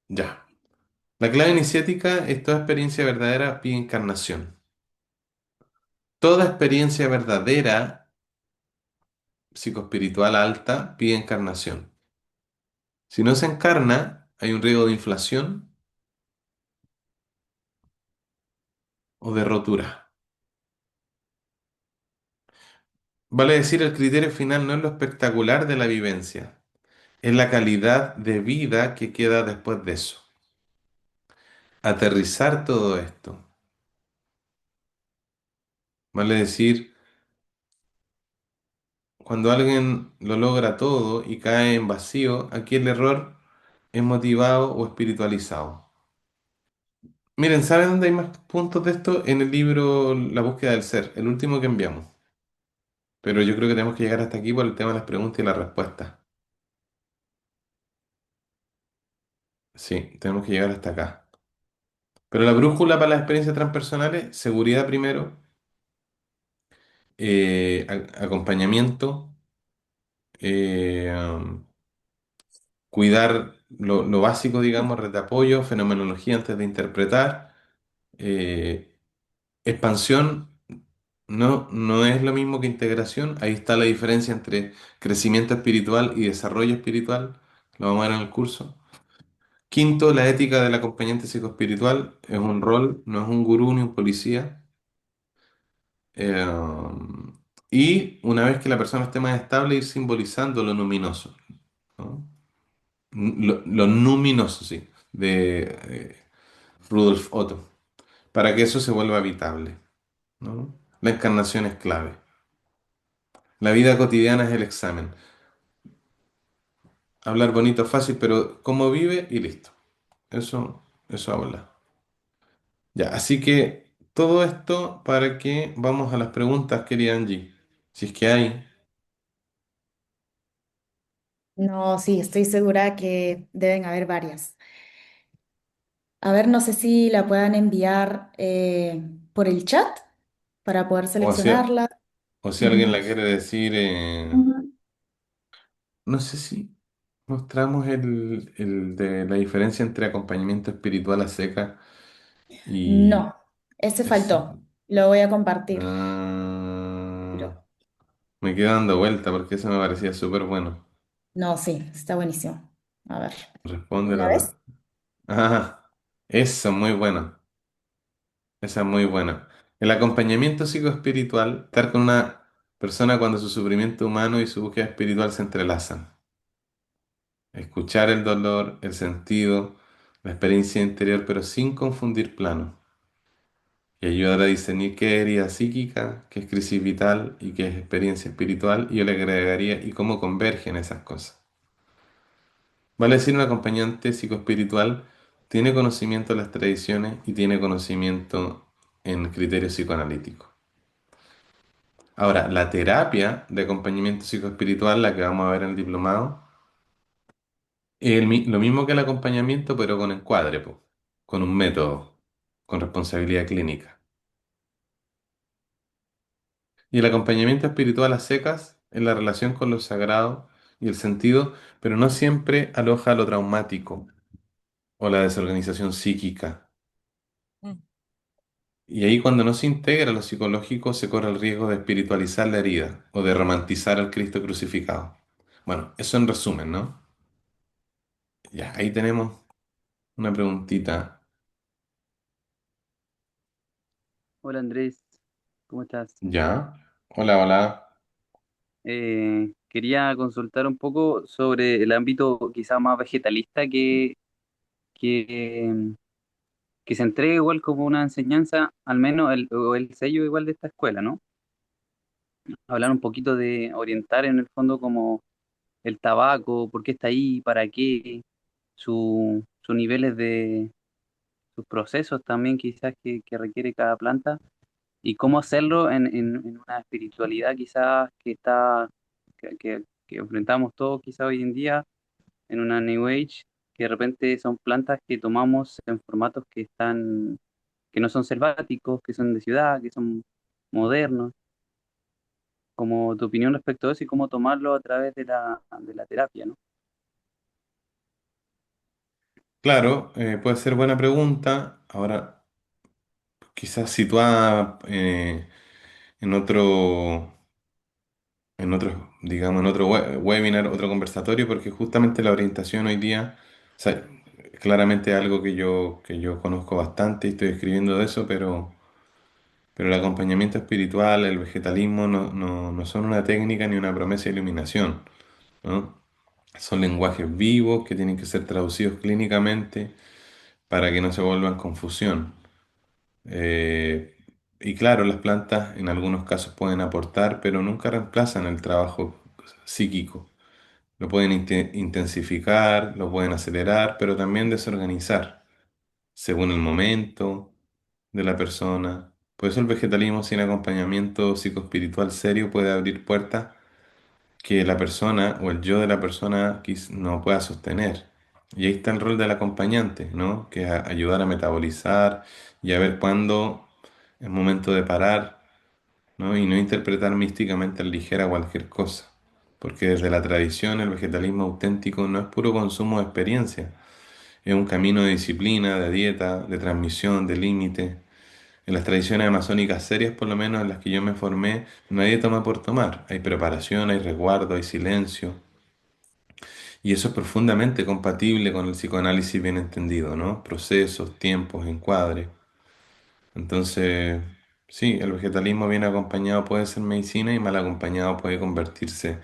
ya. La clave iniciática es toda experiencia verdadera pide encarnación. Toda experiencia verdadera, psicoespiritual alta, pide encarnación. Si no se encarna, hay un riesgo de inflación o de rotura. Vale decir, el criterio final no es lo espectacular de la vivencia, es la calidad de vida que queda después de eso. Aterrizar todo esto. Vale decir, cuando alguien lo logra todo y cae en vacío, aquí el error es motivado o espiritualizado. Miren, ¿saben dónde hay más puntos de esto? En el libro La búsqueda del ser, el último que enviamos. Pero yo creo que tenemos que llegar hasta aquí por el tema de las preguntas y las respuestas. Sí, tenemos que llegar hasta acá. Pero la brújula para las experiencias transpersonales, seguridad primero, acompañamiento, um, cuidar lo básico, digamos, red de apoyo, fenomenología antes de interpretar, eh, expansión no es lo mismo que integración. Ahí está la diferencia entre crecimiento espiritual y desarrollo espiritual. Lo vamos a ver en el curso. Quinto, la ética del acompañante psicoespiritual es un rol, no es un gurú ni un policía. Eh, y una vez que la persona esté más estable, ir simbolizando lo luminoso, ¿no? Lo luminoso, sí, de Rudolf Otto, para que eso se vuelva habitable, ¿no? La encarnación es clave. La vida cotidiana es el examen. Hablar bonito es fácil, pero cómo vive y listo. Eso habla. Ya, así que todo esto para que vamos a las preguntas, querida Angie. Si es que hay. No, sí, estoy segura que deben haber varias. A ver, no sé si la puedan enviar por el chat para poder O si, seleccionarla. o si alguien Ujú. la quiere decir, Ujú. no sé si mostramos el de la diferencia entre acompañamiento espiritual a seca y No, ese eso. faltó. Lo voy a compartir. Ah, Pero me quedo dando vuelta porque eso me parecía súper bueno. no, sí, está buenísimo. A ver, Responde ¿la la... ves? Ah, eso, muy bueno. Esa es muy buena. El acompañamiento psicoespiritual, estar con una persona cuando su sufrimiento humano y su búsqueda espiritual se entrelazan. Escuchar el dolor, el sentido, la experiencia interior, pero sin confundir planos. Y ayudar a discernir qué es herida psíquica, qué es crisis vital y qué es experiencia espiritual. Y yo le agregaría y cómo convergen esas cosas. Vale decir, un acompañante psicoespiritual tiene conocimiento de las tradiciones y tiene conocimiento en criterios psicoanalíticos. Ahora, la terapia de acompañamiento psicoespiritual, la que vamos a ver en el diplomado, es lo mismo que el acompañamiento, pero con encuadre, po, con un método, con responsabilidad clínica. Y el acompañamiento espiritual a secas en la relación con lo sagrado y el sentido, pero no siempre aloja lo traumático o la desorganización psíquica. Y ahí cuando no se integra lo psicológico se corre el riesgo de espiritualizar la herida o de romantizar al Cristo crucificado. Bueno, eso en resumen, ¿no? Ya, ahí tenemos una preguntita. Hola Andrés, ¿cómo estás? Ya. Hola, hola. Quería consultar un poco sobre el ámbito quizá más vegetalista que, que se entregue igual como una enseñanza, al menos o el sello igual de esta escuela, ¿no? Hablar un poquito de orientar en el fondo como el tabaco, por qué está ahí, para qué, sus niveles de, sus procesos también quizás que requiere cada planta y cómo hacerlo en una espiritualidad quizás que enfrentamos todos quizás hoy en día en una New Age, que de repente son plantas que tomamos en formatos que no son selváticos, que son de ciudad, que son modernos, como tu opinión respecto a eso y cómo tomarlo a través de la terapia, ¿no? Claro, puede ser buena pregunta. Ahora, quizás situada en digamos, en otro webinar, otro conversatorio, porque justamente la orientación hoy día, o sea, claramente es algo que yo conozco bastante y estoy escribiendo de eso, pero el acompañamiento espiritual, el vegetalismo no son una técnica ni una promesa de iluminación, ¿no? Son lenguajes vivos que tienen que ser traducidos clínicamente para que no se vuelvan confusión. Eh, y claro, las plantas en algunos casos pueden aportar, pero nunca reemplazan el trabajo psíquico. Lo pueden intensificar, lo pueden acelerar, pero también desorganizar, según el momento de la persona. Por eso el vegetalismo sin acompañamiento psicoespiritual serio puede abrir puertas que la persona o el yo de la persona no pueda sostener. Y ahí está el rol del acompañante, ¿no? Que es ayudar a metabolizar y a ver cuándo es momento de parar, ¿no? Y no interpretar místicamente al ligera cualquier cosa. Porque desde la tradición el vegetalismo auténtico no es puro consumo de experiencia, es un camino de disciplina, de dieta, de transmisión, de límite. En las tradiciones amazónicas serias, por lo menos en las que yo me formé, nadie toma por tomar. Hay preparación, hay resguardo, hay silencio. Y eso es profundamente compatible con el psicoanálisis bien entendido, ¿no? Procesos, tiempos, encuadres. Entonces, sí, el vegetalismo bien acompañado puede ser medicina y mal acompañado puede convertirse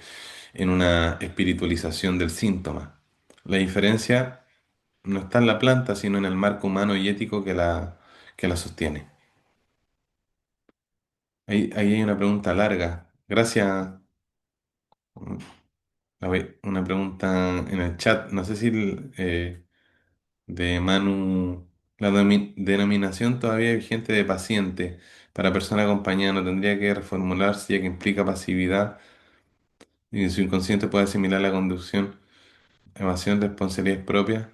en una espiritualización del síntoma. La diferencia no está en la planta, sino en el marco humano y ético que la sostiene. Ahí hay una pregunta larga. Gracias. A ver, una pregunta en el chat. No sé si de Manu, la denominación todavía vigente de paciente para persona acompañada no tendría que reformularse ya que implica pasividad y su inconsciente puede asimilar la conducción, evasión, responsabilidades propias,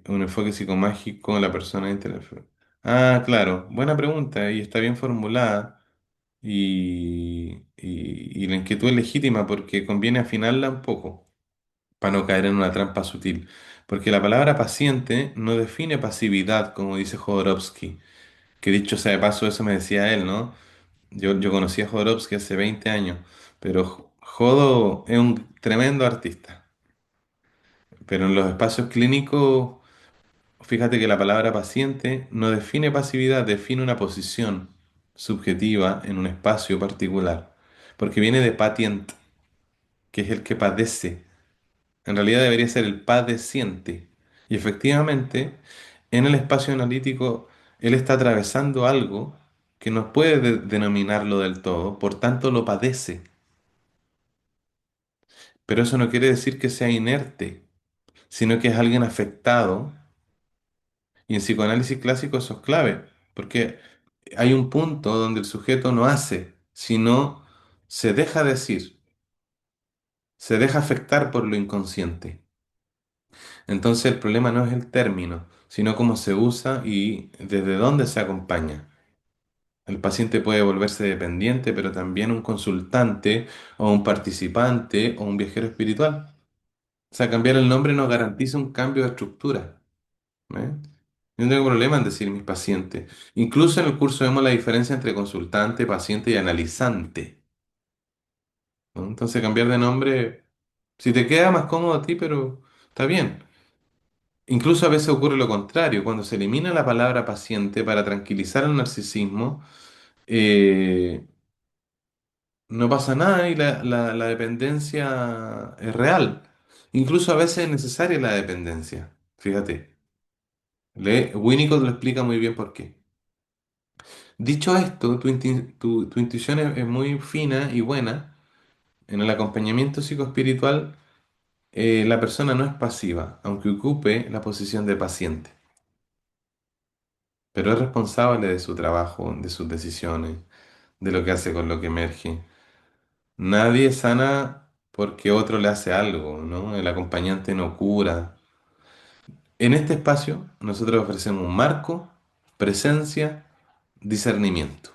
un enfoque psicomágico en la persona Ah, claro, buena pregunta y está bien formulada y la inquietud es legítima porque conviene afinarla un poco para no caer en una trampa sutil. Porque la palabra paciente no define pasividad, como dice Jodorowsky, que dicho sea de paso, eso me decía él, ¿no? Yo conocí a Jodorowsky hace 20 años, pero Jodo es un tremendo artista. Pero en los espacios clínicos, fíjate que la palabra paciente no define pasividad, define una posición subjetiva en un espacio particular, porque viene de patient, que es el que padece. En realidad debería ser el padeciente. Y efectivamente, en el espacio analítico, él está atravesando algo que no puede denominarlo del todo, por tanto lo padece. Pero eso no quiere decir que sea inerte, sino que es alguien afectado. Y en psicoanálisis clásico eso es clave, porque hay un punto donde el sujeto no hace, sino se deja decir, se deja afectar por lo inconsciente. Entonces el problema no es el término, sino cómo se usa y desde dónde se acompaña. El paciente puede volverse dependiente, pero también un consultante o un participante o un viajero espiritual. O sea, cambiar el nombre no garantiza un cambio de estructura. ¿Eh? Yo no tengo problema en decir mis pacientes. Incluso en el curso vemos la diferencia entre consultante, paciente y analizante, ¿no? Entonces cambiar de nombre, si te queda más cómodo a ti, pero está bien. Incluso a veces ocurre lo contrario, cuando se elimina la palabra paciente para tranquilizar el narcisismo, eh, no pasa nada y la dependencia es real. Incluso a veces es necesaria la dependencia. Fíjate, Winnicott lo explica muy bien por qué. Dicho esto, tu intuición es muy fina y buena. En el acompañamiento psicoespiritual, la persona no es pasiva, aunque ocupe la posición de paciente, pero es responsable de su trabajo, de sus decisiones, de lo que hace con lo que emerge. Nadie sana porque otro le hace algo, ¿no? El acompañante no cura. En este espacio, nosotros ofrecemos un marco, presencia, discernimiento.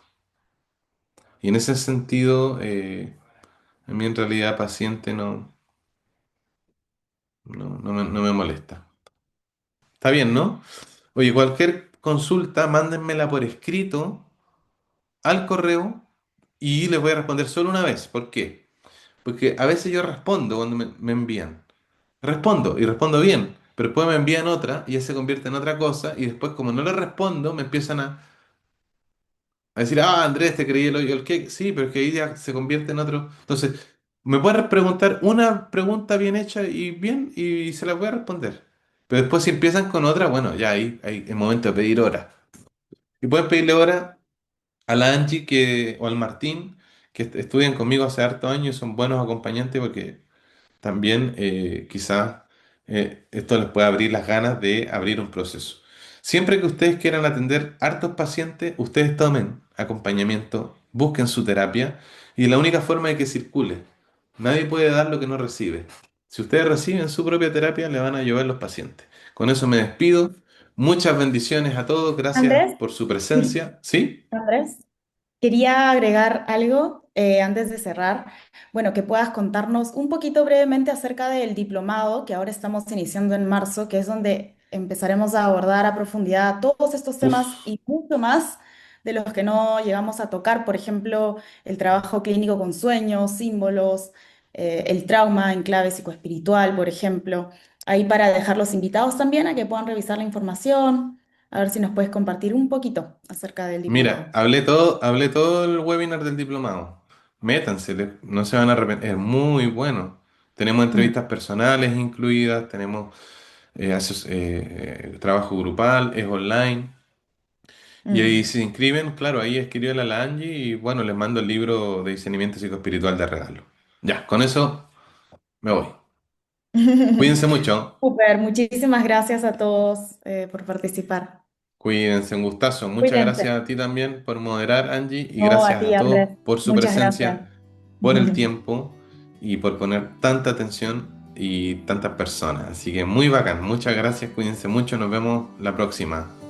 Y en ese sentido, a mí en realidad paciente no me molesta. Está bien, ¿no? Oye, cualquier consulta, mándenmela por escrito al correo y les voy a responder solo una vez. ¿Por qué? Porque a veces yo respondo cuando me envían. Respondo y respondo bien, pero después me envían otra y ya se convierte en otra cosa y después como no le respondo me empiezan a decir, ah, Andrés, te creí el hoyo, el qué. Sí, pero es que ahí ya se convierte en otro. Entonces, me puedes preguntar una pregunta bien hecha y bien y se la voy a responder. Pero después si empiezan con otra, bueno, ya ahí es momento de pedir hora. Y pueden pedirle hora a la Angie o al Martín, que estudian conmigo hace hartos años y son buenos acompañantes porque también quizás esto les puede abrir las ganas de abrir un proceso. Siempre que ustedes quieran atender hartos pacientes, ustedes tomen acompañamiento, busquen su terapia y la única forma de que circule. Nadie puede dar lo que no recibe. Si ustedes reciben su propia terapia, le van a llevar los pacientes. Con eso me despido. Muchas bendiciones a todos. Gracias Andrés, por su sí, presencia. ¿Sí? Andrés. Quería agregar algo antes de cerrar. Bueno, que puedas contarnos un poquito brevemente acerca del diplomado que ahora estamos iniciando en marzo, que es donde empezaremos a abordar a profundidad todos estos temas Uf. y mucho más de los que no llegamos a tocar. Por ejemplo, el trabajo clínico con sueños, símbolos, el trauma en clave psicoespiritual, por ejemplo. Ahí para dejar los invitados también a que puedan revisar la información. A ver si nos puedes compartir un poquito acerca del Mira, diplomado. hablé todo el webinar del diplomado. Métanse, no se van a arrepentir, es muy bueno. Tenemos Mm, entrevistas personales incluidas, tenemos trabajo grupal, es online. Y ahí mm. se inscriben, claro, ahí escriben a la Angie y bueno, les mando el libro de discernimiento psicoespiritual de regalo. Ya, con eso me voy. Cuídense mucho, Súper, muchísimas gracias a todos por participar. cuídense, un gustazo. Muchas Cuídense. gracias a ti también por moderar, Angie, y No, a gracias ti, a todos Andrés. por su Muchas gracias. presencia, por el tiempo y por poner tanta atención y tantas personas. Así que muy bacán, muchas gracias, cuídense mucho, nos vemos la próxima.